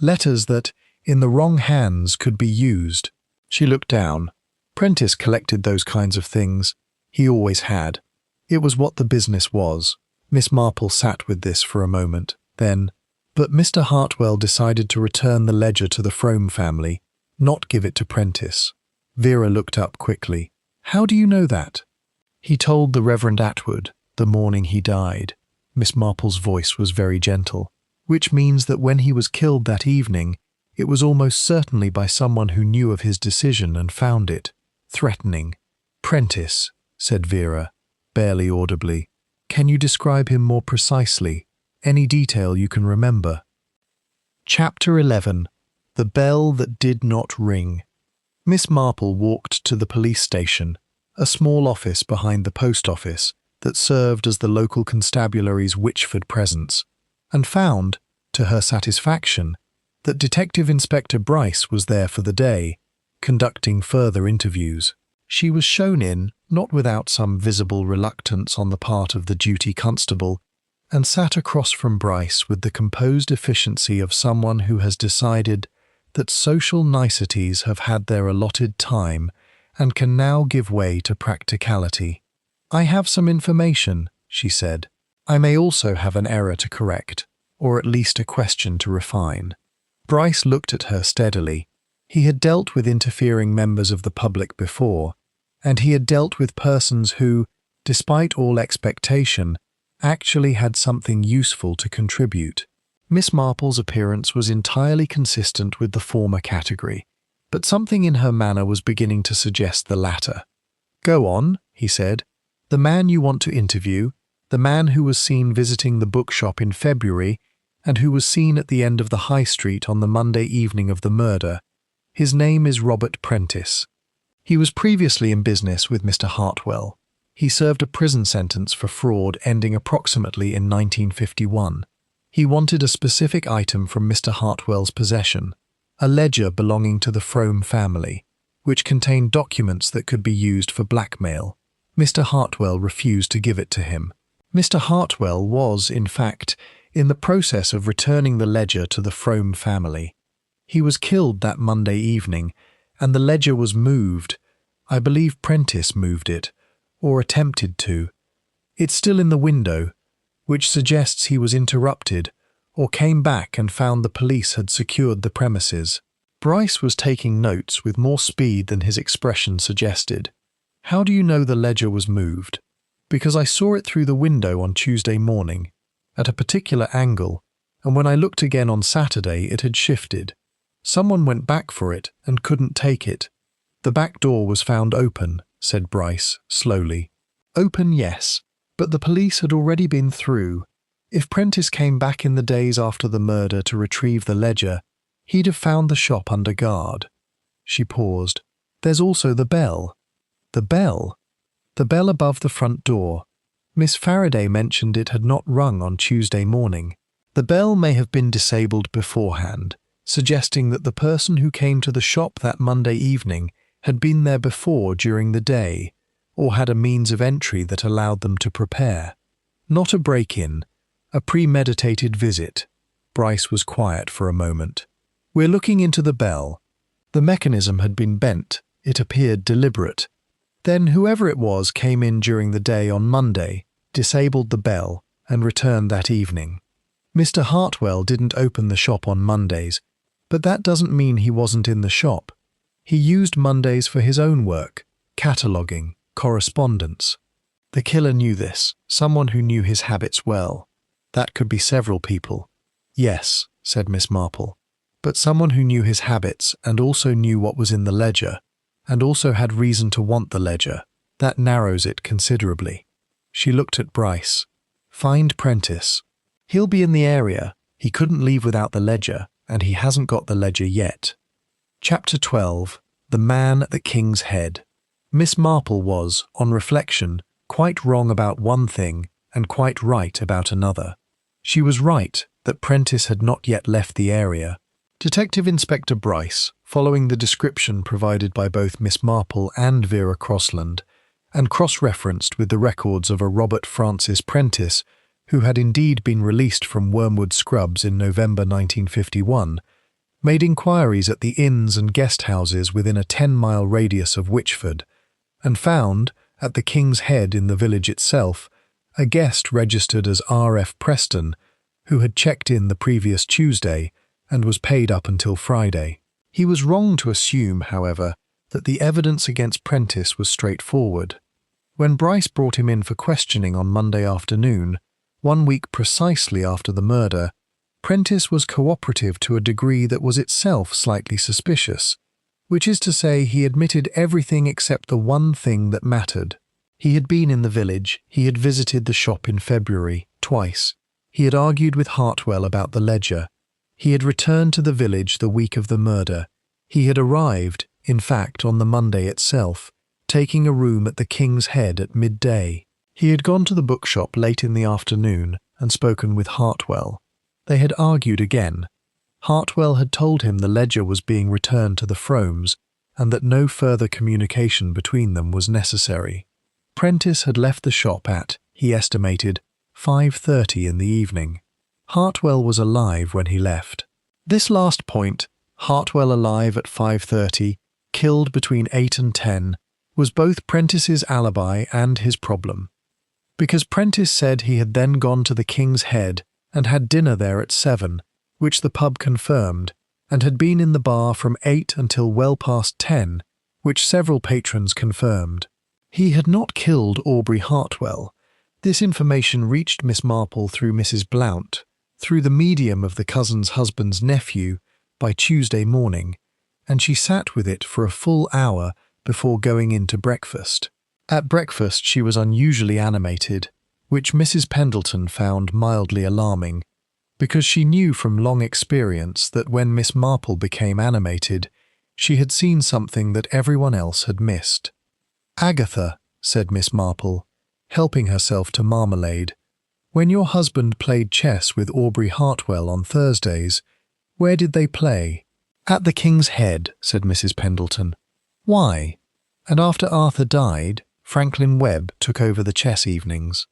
Letters that, in the wrong hands, could be used. She looked down. Prentice collected those kinds of things. He always had. It was what the business was. Miss Marple sat with this for a moment. Then, but Mr. Hartwell decided to return the ledger to the Frome family, not give it to Prentice. Vera looked up quickly. How do you know that? He told the Reverend Atwood the morning he died. Miss Marple's voice was very gentle, which means that when he was killed that evening, it was almost certainly by someone who knew of his decision and found it. Threatening. Prentice, said Vera, barely audibly. Can you describe him more precisely? Any detail you can remember? Chapter 11. The Bell That Did Not Ring. Miss Marple walked to the police station, a small office behind the post office that served as the local constabulary's Witchford presence, and found, to her satisfaction, that Detective Inspector Bryce was there for the day, conducting further interviews. She was shown in, not without some visible reluctance on the part of the duty constable, and sat across from Bryce with the composed efficiency of someone who has decided that social niceties have had their allotted time and can now give way to practicality. I have some information, she said. I may also have an error to correct, or at least a question to refine. Bryce looked at her steadily. He had dealt with interfering members of the public before, and he had dealt with persons who, despite all expectation, actually had something useful to contribute. Miss Marple's appearance was entirely consistent with the former category, but something in her manner was beginning to suggest the latter. Go on, he said. The man you want to interview, the man who was seen visiting the bookshop in February and who was seen at the end of the High Street on the Monday evening of the murder, his name is Robert Prentice. He was previously in business with Mr. Hartwell. He served a prison sentence for fraud ending approximately in 1951. He wanted a specific item from Mr. Hartwell's possession, a ledger belonging to the Frome family, which contained documents that could be used for blackmail. Mr. Hartwell refused to give it to him. Mr. Hartwell was, in fact, in the process of returning the ledger to the Frome family. He was killed that Monday evening, and the ledger was moved. I believe Prentice moved it, or attempted to. It's still in the window, which suggests he was interrupted, or came back and found the police had secured the premises. Bryce was taking notes with more speed than his expression suggested. How do you know the ledger was moved? Because I saw it through the window on Tuesday morning, at a particular angle, and when I looked again on Saturday it had shifted. Someone went back for it and couldn't take it. The back door was found open, said Bryce, slowly. Open, yes, but the police had already been through. If Prentice came back in the days after the murder to retrieve the ledger, he'd have found the shop under guard. She paused. There's also the bell. The bell? The bell above the front door. Miss Faraday mentioned it had not rung on Tuesday morning. The bell may have been disabled beforehand, suggesting that the person who came to the shop that Monday evening had been there before during the day, or had a means of entry that allowed them to prepare. Not a break-in, a premeditated visit. Bryce was quiet for a moment. "We're looking into the bell." The mechanism had been bent. It appeared deliberate. Then whoever it was came in during the day on Monday, disabled the bell, and returned that evening. Mr. Hartwell didn't open the shop on Mondays, but that doesn't mean he wasn't in the shop. He used Mondays for his own work, cataloguing, correspondence. The killer knew this, someone who knew his habits well. That could be several people. "Yes," said Miss Marple, "but someone who knew his habits and also knew what was in the ledger, and also had reason to want the ledger. That narrows it considerably." She looked at Bryce. "Find Prentice. He'll be in the area. He couldn't leave without the ledger, and he hasn't got the ledger yet." Chapter 12. The Man at the King's Head. Miss Marple was, on reflection, quite wrong about one thing and quite right about another. She was right that Prentice had not yet left the area. Detective Inspector Bryce, following the description provided by both Miss Marple and Vera Crossland, and cross-referenced with the records of a Robert Francis Prentice, who had indeed been released from Wormwood Scrubs in November 1951, made inquiries at the inns and guest houses within a 10-mile radius of Witchford, and found, at the King's Head in the village itself, a guest registered as R.F. Preston, who had checked in the previous Tuesday and was paid up until Friday. He was wrong to assume, however, that the evidence against Prentice was straightforward. When Bryce brought him in for questioning on Monday afternoon, 1 week precisely after the murder, Prentice was cooperative to a degree that was itself slightly suspicious, which is to say he admitted everything except the one thing that mattered. He had been in the village, he had visited the shop in February, twice. He had argued with Hartwell about the ledger. He had returned to the village the week of the murder. He had arrived, in fact, on the Monday itself, taking a room at the King's Head at midday. He had gone to the bookshop late in the afternoon and spoken with Hartwell. They had argued again. Hartwell had told him the ledger was being returned to the Fromes and that no further communication between them was necessary. Prentice had left the shop at, he estimated, 5:30 in the evening. Hartwell was alive when he left. This last point, Hartwell alive at 5:30, killed between 8 and 10, was both Prentice's alibi and his problem. Because Prentice said he had then gone to the King's Head and had dinner there at 7, which the pub confirmed, and had been in the bar from 8 until well past 10, which several patrons confirmed. He had not killed Aubrey Hartwell. This information reached Miss Marple through Mrs. Blount, through the medium of the cousin's husband's nephew, by Tuesday morning, and she sat with it for a full hour before going in to breakfast. At breakfast she was unusually animated, which Mrs. Pendleton found mildly alarming, because she knew from long experience that when Miss Marple became animated, she had seen something that everyone else had missed. "Agatha," said Miss Marple, helping herself to marmalade, "when your husband played chess with Aubrey Hartwell on Thursdays, where did they play?" "At the King's Head," said Mrs. Pendleton. "Why? And after Arthur died, Franklin Webb took over the chess evenings."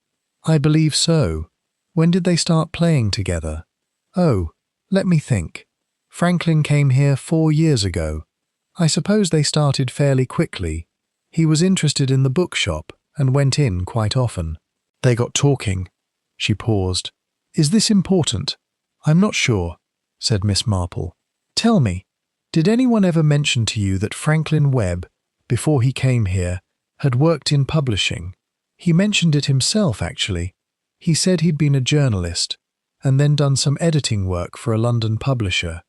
"I believe so. When did they start playing together?" "Oh, let me think. Franklin came here 4 years ago. I suppose they started fairly quickly. He was interested in the bookshop and went in quite often. They got talking." She paused. "Is this important?" "I'm not sure," said Miss Marple. "Tell me, did anyone ever mention to you that Franklin Webb, before he came here, had worked in publishing? He mentioned it himself, actually. He said he'd been a journalist, and then done some editing work for a London publisher.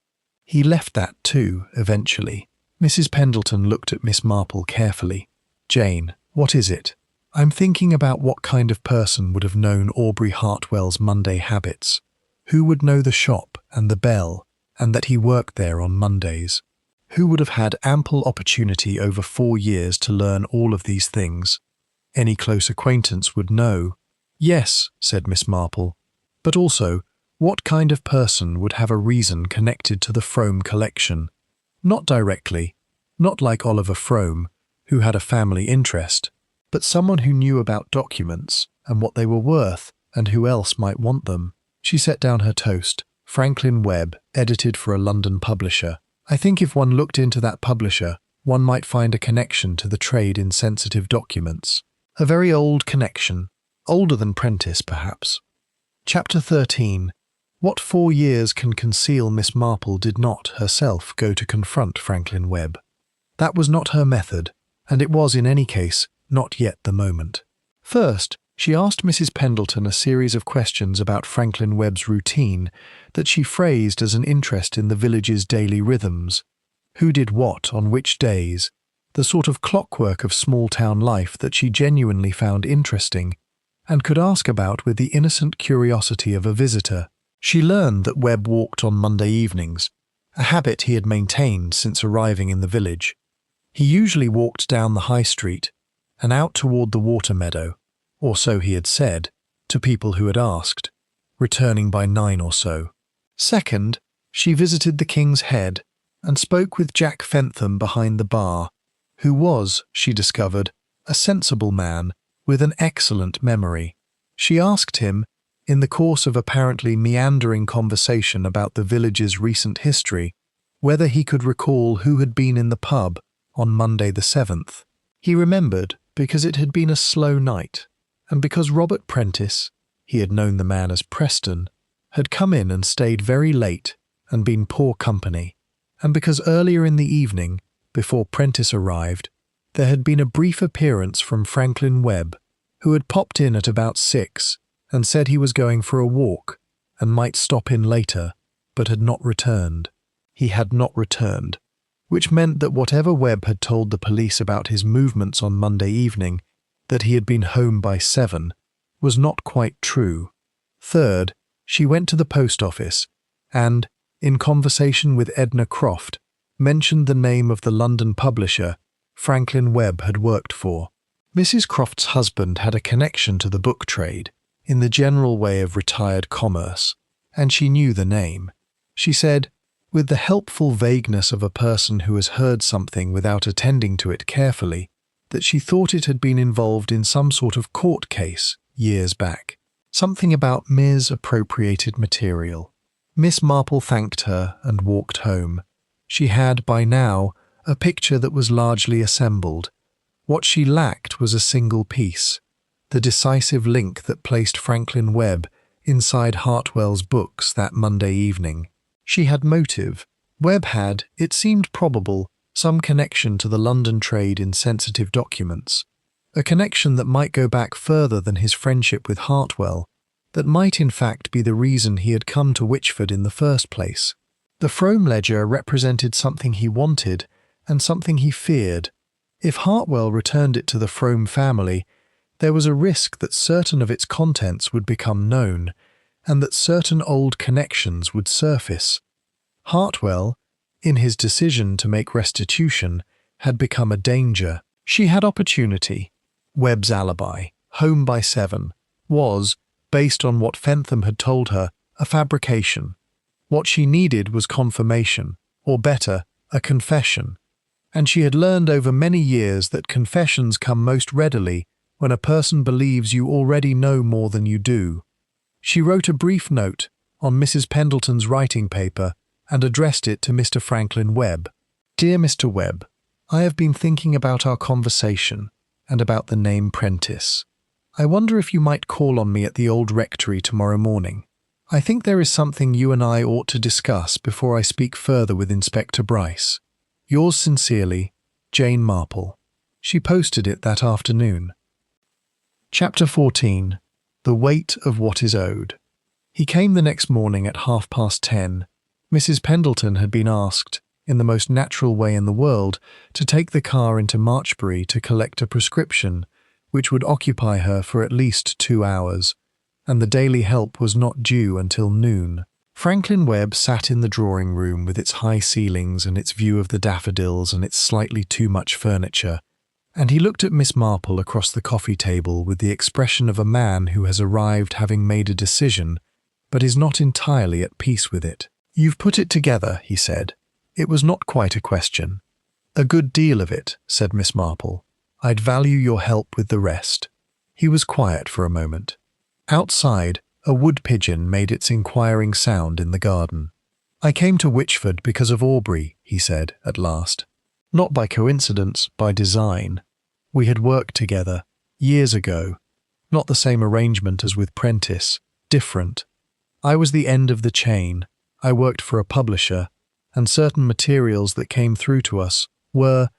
He left that too, eventually." Mrs. Pendleton looked at Miss Marple carefully. "Jane, what is it?" "I'm thinking about what kind of person would have known Aubrey Hartwell's Monday habits. Who would know the shop and the bell, and that he worked there on Mondays? Who would have had ample opportunity over 4 years to learn all of these things? Any close acquaintance would know. Yes, said Miss Marple, but also, what kind of person would have a reason connected to the Frome collection? Not directly, not like Oliver Frome, who had a family interest, but someone who knew about documents and what they were worth and who else might want them. She set down her toast. Franklin Webb, edited for a London publisher. I think if one looked into that publisher, one might find a connection to the trade in sensitive documents. A very old connection, older than Prentice, perhaps. Chapter 13. What 4 years can conceal Miss Marple did not, herself, go to confront Franklin Webb. That was not her method, and it was, in any case, not yet the moment. First, she asked Mrs. Pendleton a series of questions about Franklin Webb's routine that she phrased as an interest in the village's daily rhythms. Who did what on which days, the sort of clockwork of small-town life that she genuinely found interesting and could ask about with the innocent curiosity of a visitor. She learned that Webb walked on Monday evenings, a habit he had maintained since arriving in the village. He usually walked down the high street and out toward the water meadow, or so he had said, to people who had asked, returning by 9 or so. Second, she visited the King's Head and spoke with Jack Fentham behind the bar, who was, she discovered, a sensible man with an excellent memory. She asked him, in the course of apparently meandering conversation about the village's recent history, whether he could recall who had been in the pub on Monday the 7th. He remembered because it had been a slow night, and because Robert Prentice, he had known the man as Preston, had come in and stayed very late and been poor company, and because earlier in the evening, before Prentice arrived, there had been a brief appearance from Franklin Webb, who had popped in at about 6 and said he was going for a walk and might stop in later, but had not returned. He had not returned, which meant that whatever Webb had told the police about his movements on Monday evening, that he had been home by 7, was not quite true. Third, she went to the post office and, in conversation with Edna Croft, mentioned the name of the London publisher Franklin Webb had worked for. Mrs. Croft's husband had a connection to the book trade, in the general way of retired commerce, and she knew the name. She said, with the helpful vagueness of a person who has heard something without attending to it carefully, that she thought it had been involved in some sort of court case years back. Something about misappropriated material. Miss Marple thanked her and walked home. She had, by now, a picture that was largely assembled. What she lacked was a single piece, the decisive link that placed Franklin Webb inside Hartwell's books that Monday evening. She had motive. Webb had, it seemed probable, some connection to the London trade in sensitive documents, a connection that might go back further than his friendship with Hartwell, that might in fact be the reason he had come to Witchford in the first place. The Frome ledger represented something he wanted and something he feared. If Hartwell returned it to the Frome family, there was a risk that certain of its contents would become known, and that certain old connections would surface. Hartwell, in his decision to make restitution, had become a danger. She had opportunity. Webb's alibi, home by 7, was, based on what Fentham had told her, a fabrication. What she needed was confirmation, or better, a confession. And she had learned over many years that confessions come most readily when a person believes you already know more than you do. She wrote a brief note on Mrs. Pendleton's writing paper and addressed it to Mr. Franklin Webb. Dear Mr. Webb, I have been thinking about our conversation and about the name Prentice. I wonder if you might call on me at the old rectory tomorrow morning. I think there is something you and I ought to discuss before I speak further with Inspector Bryce. Yours sincerely, Jane Marple. She posted it that afternoon. Chapter 14. The Weight of What is Owed. He came the next morning at 10:30. Mrs. Pendleton had been asked, in the most natural way in the world, to take the car into Marchbury to collect a prescription, which would occupy her for at least 2 hours, and the daily help was not due until noon. Franklin Webb sat in the drawing-room with its high ceilings and its view of the daffodils and its slightly too much furniture, And he looked at Miss Marple across the coffee table with the expression of a man who has arrived having made a decision, but is not entirely at peace with it. "You've put it together," he said. "It was not quite a question." "A good deal of it," said Miss Marple. "I'd value your help with the rest." He was quiet for a moment. Outside, a wood pigeon made its inquiring sound in the garden. "I came to Witchford because of Aubrey," he said at last. "Not by coincidence, by design. We had worked together, years ago. Not the same arrangement as with Prentice, different. I was the end of the chain. I worked for a publisher, and certain materials that came through to us were,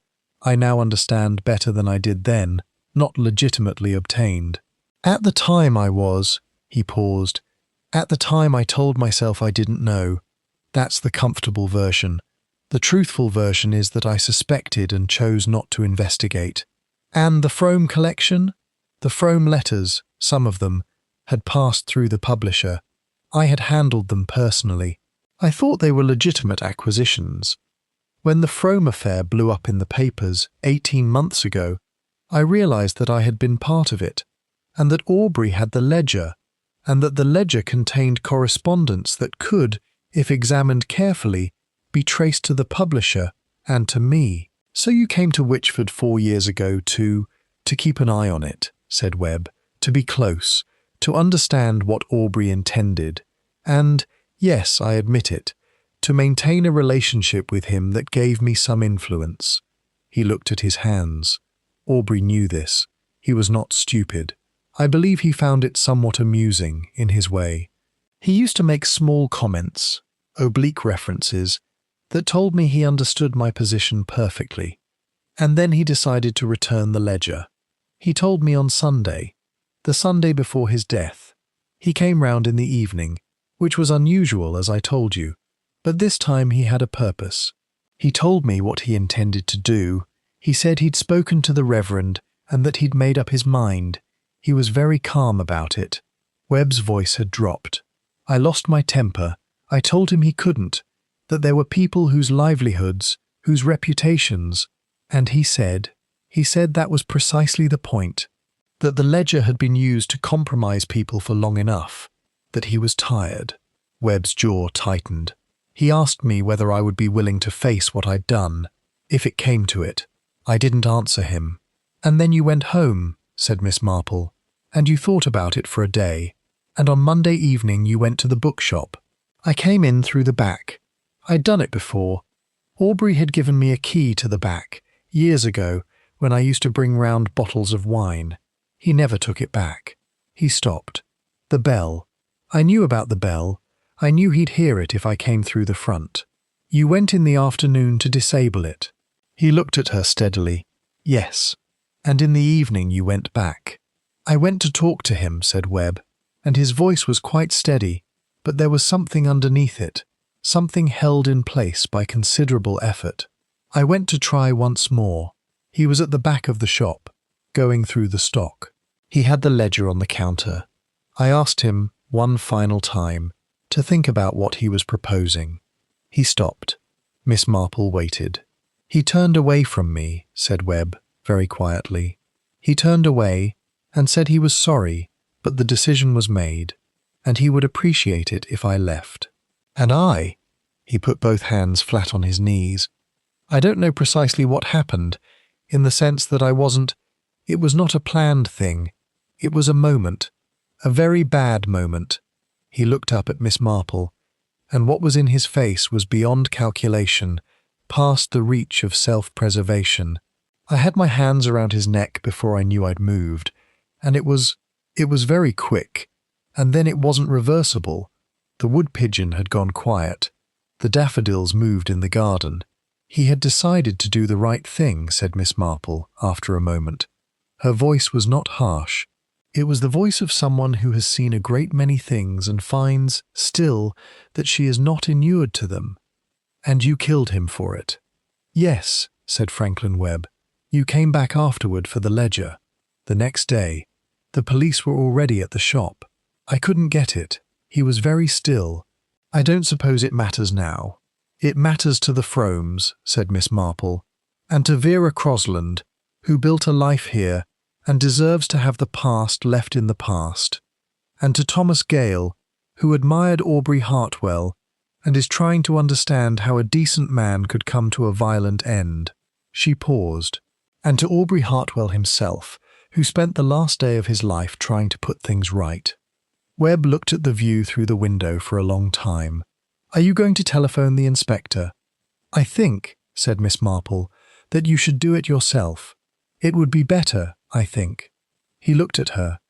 I now understand better than I did then, not legitimately obtained. At the time he paused. At the time I told myself I didn't know. That's the comfortable version. The truthful version is that I suspected and chose not to investigate. And the Frome collection? The Frome letters, some of them, had passed through the publisher. I had handled them personally. I thought they were legitimate acquisitions. When the Frome affair blew up in the papers 18 months ago, I realized that I had been part of it, and that Aubrey had the ledger, and that the ledger contained correspondence that could, if examined carefully, be traced to the publisher and to me. "So you came to Witchford 4 years ago to keep an eye on it," said Webb, "to be close, to understand what Aubrey intended, and, yes, I admit it, to maintain a relationship with him that gave me some influence." He looked at his hands. Aubrey knew this. He was not stupid. I believe he found it somewhat amusing, in his way. He used to make small comments, oblique references, that told me he understood my position perfectly. And then he decided to return the ledger. He told me on Sunday, the Sunday before his death. He came round in the evening, which was unusual, as I told you, but this time he had a purpose. He told me what he intended to do. He said he'd spoken to the Reverend and that he'd made up his mind. He was very calm about it. Webb's voice had dropped. I lost my temper. I told him he couldn't, that there were people whose livelihoods, whose reputations, and he said that was precisely the point, that the ledger had been used to compromise people for long enough, that he was tired. Webb's jaw tightened. He asked me whether I would be willing to face what I'd done, if it came to it. I didn't answer him. "And then you went home," said Miss Marple, "and you thought about it for a day, and on Monday evening you went to the bookshop. I came in through the back. I'd done it before. Aubrey had given me a key to the back, years ago, when I used to bring round bottles of wine. He never took it back." He stopped. "The bell. I knew about the bell. I knew he'd hear it if I came through the front. You went in the afternoon to disable it." He looked at her steadily. "Yes. And in the evening you went back." "I went to talk to him," said Webb, and his voice was quite steady, but there was something underneath it, something held in place by considerable effort. "I went to try once more. He was at the back of the shop, going through the stock. He had the ledger on the counter. I asked him, one final time, to think about what he was proposing. He stopped. Miss Marple waited. "He turned away from me," said Webb, very quietly. "He turned away and said he was sorry, but the decision was made, and he would appreciate it if I left. And he put both hands flat on his knees. I don't know precisely what happened, in the sense that it was not a planned thing. It was a moment, a very bad moment." He looked up at Miss Marple, and what was in his face was beyond calculation, past the reach of self-preservation. I had my hands around his neck before I knew I'd moved, and it was very quick, and then it wasn't reversible. The wood pigeon had gone quiet. The daffodils moved in the garden. "He had decided to do the right thing," said Miss Marple, after a moment. Her voice was not harsh. It was the voice of someone who has seen a great many things and finds, still, that she is not inured to them. "And you killed him for it." "Yes," said Franklin Webb. "You came back afterward for the ledger. The next day. The police were already at the shop. I couldn't get it. He was very still. I don't suppose it matters now." "It matters to the Fromes," said Miss Marple, "and to Vera Crosland, who built a life here and deserves to have the past left in the past, and to Thomas Gale, who admired Aubrey Hartwell and is trying to understand how a decent man could come to a violent end. She paused. And to Aubrey Hartwell himself, who spent the last day of his life trying to put things right. Webb looked at the view through the window for a long time. "Are you going to telephone the inspector?" "I think," said Miss Marple, "that you should do it yourself. It would be better, I think." He looked at her.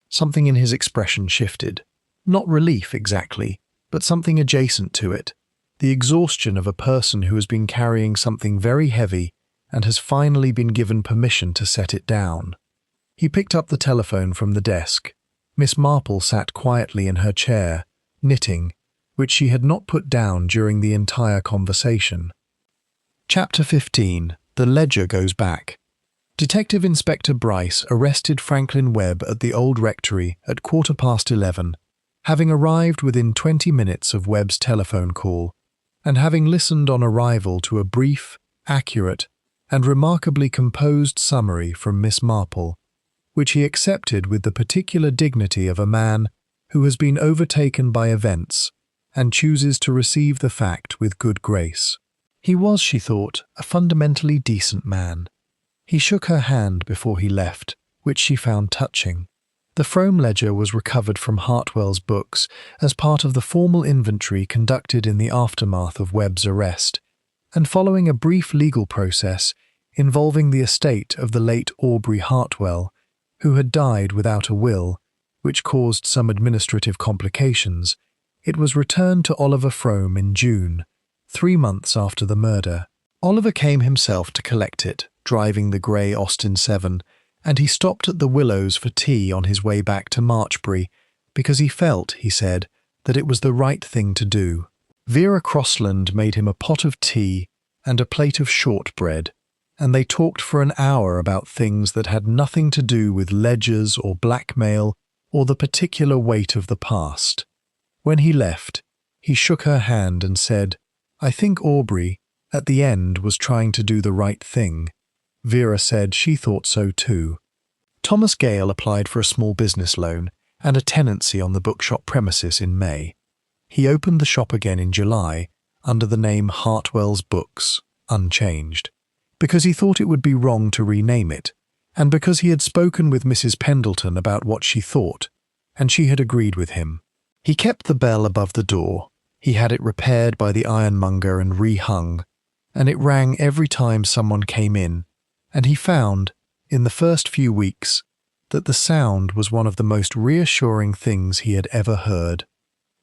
Something in his expression shifted. Not relief exactly, but something adjacent to it. The exhaustion of a person who has been carrying something very heavy and has finally been given permission to set it down. He picked up the telephone from the desk. Miss Marple sat quietly in her chair, knitting, which she had not put down during the entire conversation. Chapter 15. The Ledger Goes Back. Detective Inspector Bryce arrested Franklin Webb at the old rectory at 11:15, having arrived within 20 minutes of Webb's telephone call, and having listened on arrival to a brief, accurate, and remarkably composed summary from Miss Marple, which he accepted with the particular dignity of a man who has been overtaken by events and chooses to receive the fact with good grace. He was, she thought, a fundamentally decent man. He shook her hand before he left, which she found touching. The Frome ledger was recovered from Hartwell's books as part of the formal inventory conducted in the aftermath of Webb's arrest, and following a brief legal process involving the estate of the late Aubrey Hartwell, who had died without a will, which caused some administrative complications, it was returned to Oliver Frome in June, 3 months after the murder. Oliver came himself to collect it, driving the grey Austin 7, and he stopped at the Willows for tea on his way back to Marchbury, because he felt, he said, that it was the right thing to do. Vera Crossland made him a pot of tea and a plate of shortbread, and they talked for an hour about things that had nothing to do with ledgers or blackmail or the particular weight of the past. When he left, he shook her hand and said, "I think Aubrey, at the end, was trying to do the right thing." Vera said she thought so too. Thomas Gale applied for a small business loan and a tenancy on the Bookshop premises in May. He opened the shop again in July under the name Hartwell's Books, unchanged, because he thought it would be wrong to rename it, and because he had spoken with Mrs. Pendleton about what she thought, and she had agreed with him. He kept the bell above the door. He had it repaired by the ironmonger and rehung, and it rang every time someone came in, and he found, in the first few weeks, that the sound was one of the most reassuring things he had ever heard.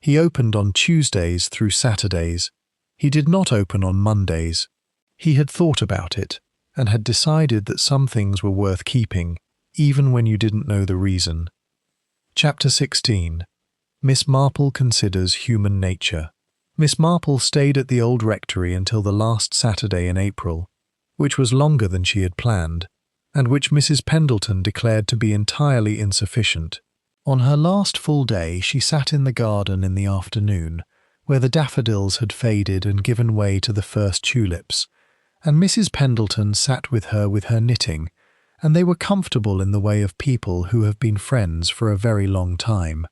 He opened on Tuesdays through Saturdays. He did not open on Mondays. He had thought about it, and had decided that some things were worth keeping, even when you didn't know the reason. Chapter 16. Miss Marple Considers Human Nature. Miss Marple stayed at the old rectory until the last Saturday in April, which was longer than she had planned, and which Mrs. Pendleton declared to be entirely insufficient. On her last full day she sat in the garden in the afternoon, where the daffodils had faded and given way to the first tulips, and Mrs. Pendleton sat with her knitting, and they were comfortable in the way of people who have been friends for a very long time.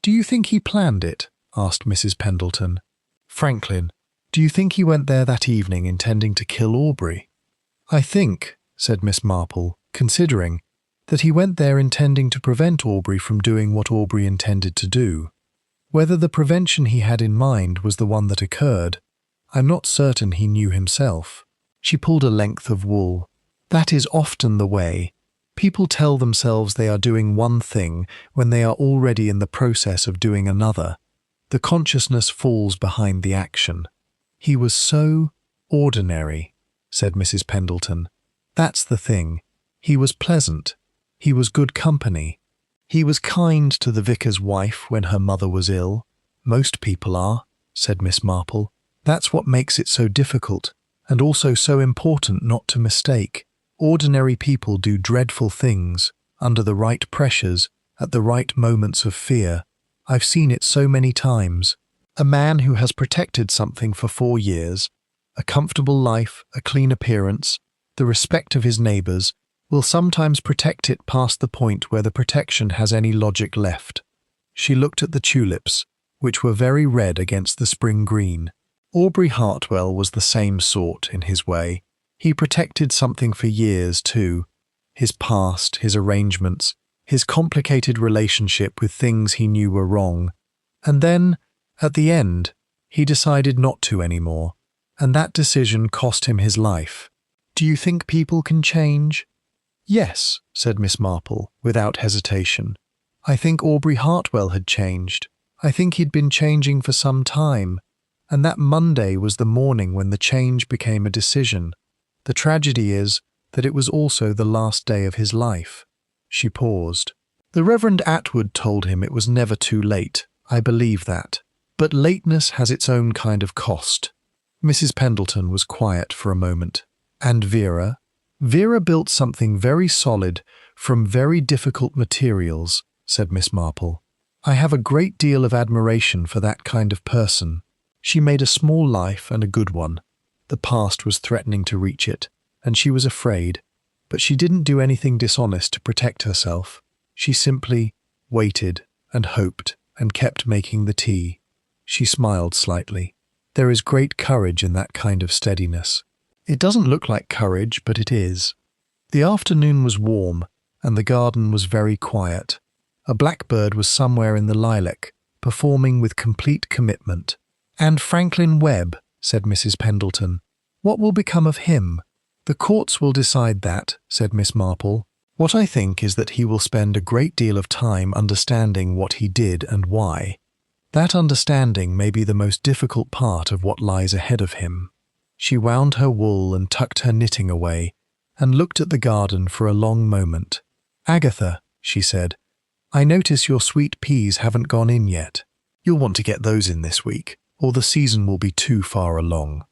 "Do you think he planned it?" asked Mrs. Pendleton. "Franklin, do you think he went there that evening intending to kill Aubrey?" "I think," said Miss Marple, considering, "that he went there intending to prevent Aubrey from doing what Aubrey intended to do. Whether the prevention he had in mind was the one that occurred, I'm not certain he knew himself." She pulled a length of wool. "That is often the way. People tell themselves they are doing one thing when they are already in the process of doing another. The consciousness falls behind the action." "He was so ordinary," said Mrs. Pendleton. "That's the thing. He was pleasant. He was good company. He was kind to the vicar's wife when her mother was ill. Most people are," said Miss Marple. "That's what makes it so difficult, and also so important not to mistake. Ordinary people do dreadful things, under the right pressures, at the right moments of fear. I've seen it so many times. A man who has protected something for 4 years, a comfortable life, a clean appearance, the respect of his neighbours, will sometimes protect it past the point where the protection has any logic left. She looked at the tulips, which were very red against the spring green. Aubrey Hartwell was the same sort in his way. He protected something for years too. His past, his arrangements, his complicated relationship with things he knew were wrong. And then, at the end, he decided not to anymore, and that decision cost him his life. Do you think people can change? Yes, said Miss Marple, without hesitation. I think Aubrey Hartwell had changed. I think he'd been changing for some time, and that Monday was the morning when the change became a decision. The tragedy is that it was also the last day of his life. She paused. The Reverend Atwood told him it was never too late. I believe that. But lateness has its own kind of cost. Mrs. Pendleton was quiet for a moment. And Vera? Vera built something very solid from very difficult materials, said Miss Marple. I have a great deal of admiration for that kind of person. She made a small life and a good one. The past was threatening to reach it, and she was afraid. But she didn't do anything dishonest to protect herself. She simply waited and hoped and kept making the tea. She smiled slightly. There is great courage in that kind of steadiness. It doesn't look like courage, but it is. The afternoon was warm, and the garden was very quiet. A blackbird was somewhere in the lilac, performing with complete commitment. And Franklin Webb, said Mrs. Pendleton. What will become of him? The courts will decide that, said Miss Marple. What I think is that he will spend a great deal of time understanding what he did and why. That understanding may be the most difficult part of what lies ahead of him. She wound her wool and tucked her knitting away, and looked at the garden for a long moment. Agatha, she said, I notice your sweet peas haven't gone in yet. You'll want to get those in this week, or the season will be too far along.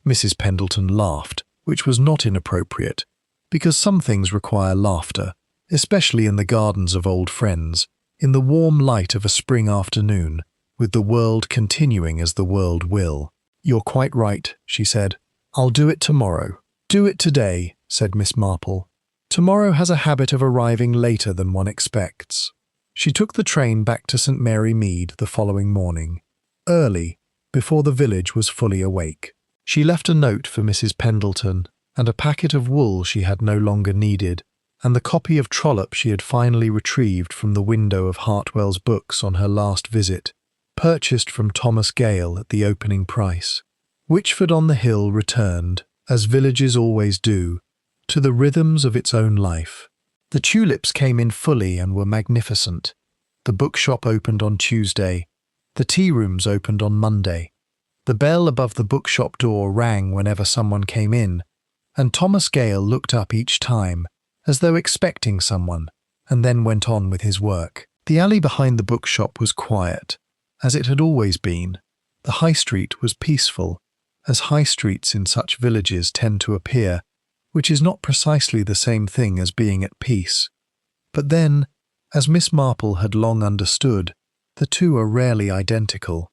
Mrs. Pendleton laughed, which was not inappropriate, because some things require laughter, especially in the gardens of old friends, in the warm light of a spring afternoon, with the world continuing as the world will. You're quite right, she said. I'll do it tomorrow. Do it today, said Miss Marple. Tomorrow has a habit of arriving later than one expects. She took the train back to St. Mary Mead the following morning, early, before the village was fully awake. She left a note for Mrs. Pendleton, and a packet of wool she had no longer needed, and the copy of Trollope she had finally retrieved from the window of Hartwell's books on her last visit, purchased from Thomas Gale at the opening price. Witchford-on-the-Hill returned, as villages always do, to the rhythms of its own life. The tulips came in fully and were magnificent. The bookshop opened on Tuesday. The tea rooms opened on Monday. The bell above the bookshop door rang whenever someone came in, and Thomas Gale looked up each time, as though expecting someone, and then went on with his work. The alley behind the bookshop was quiet, as it had always been. The high street was peaceful, as high streets in such villages tend to appear, which is not precisely the same thing as being at peace. But then, as Miss Marple had long understood, the two are rarely identical.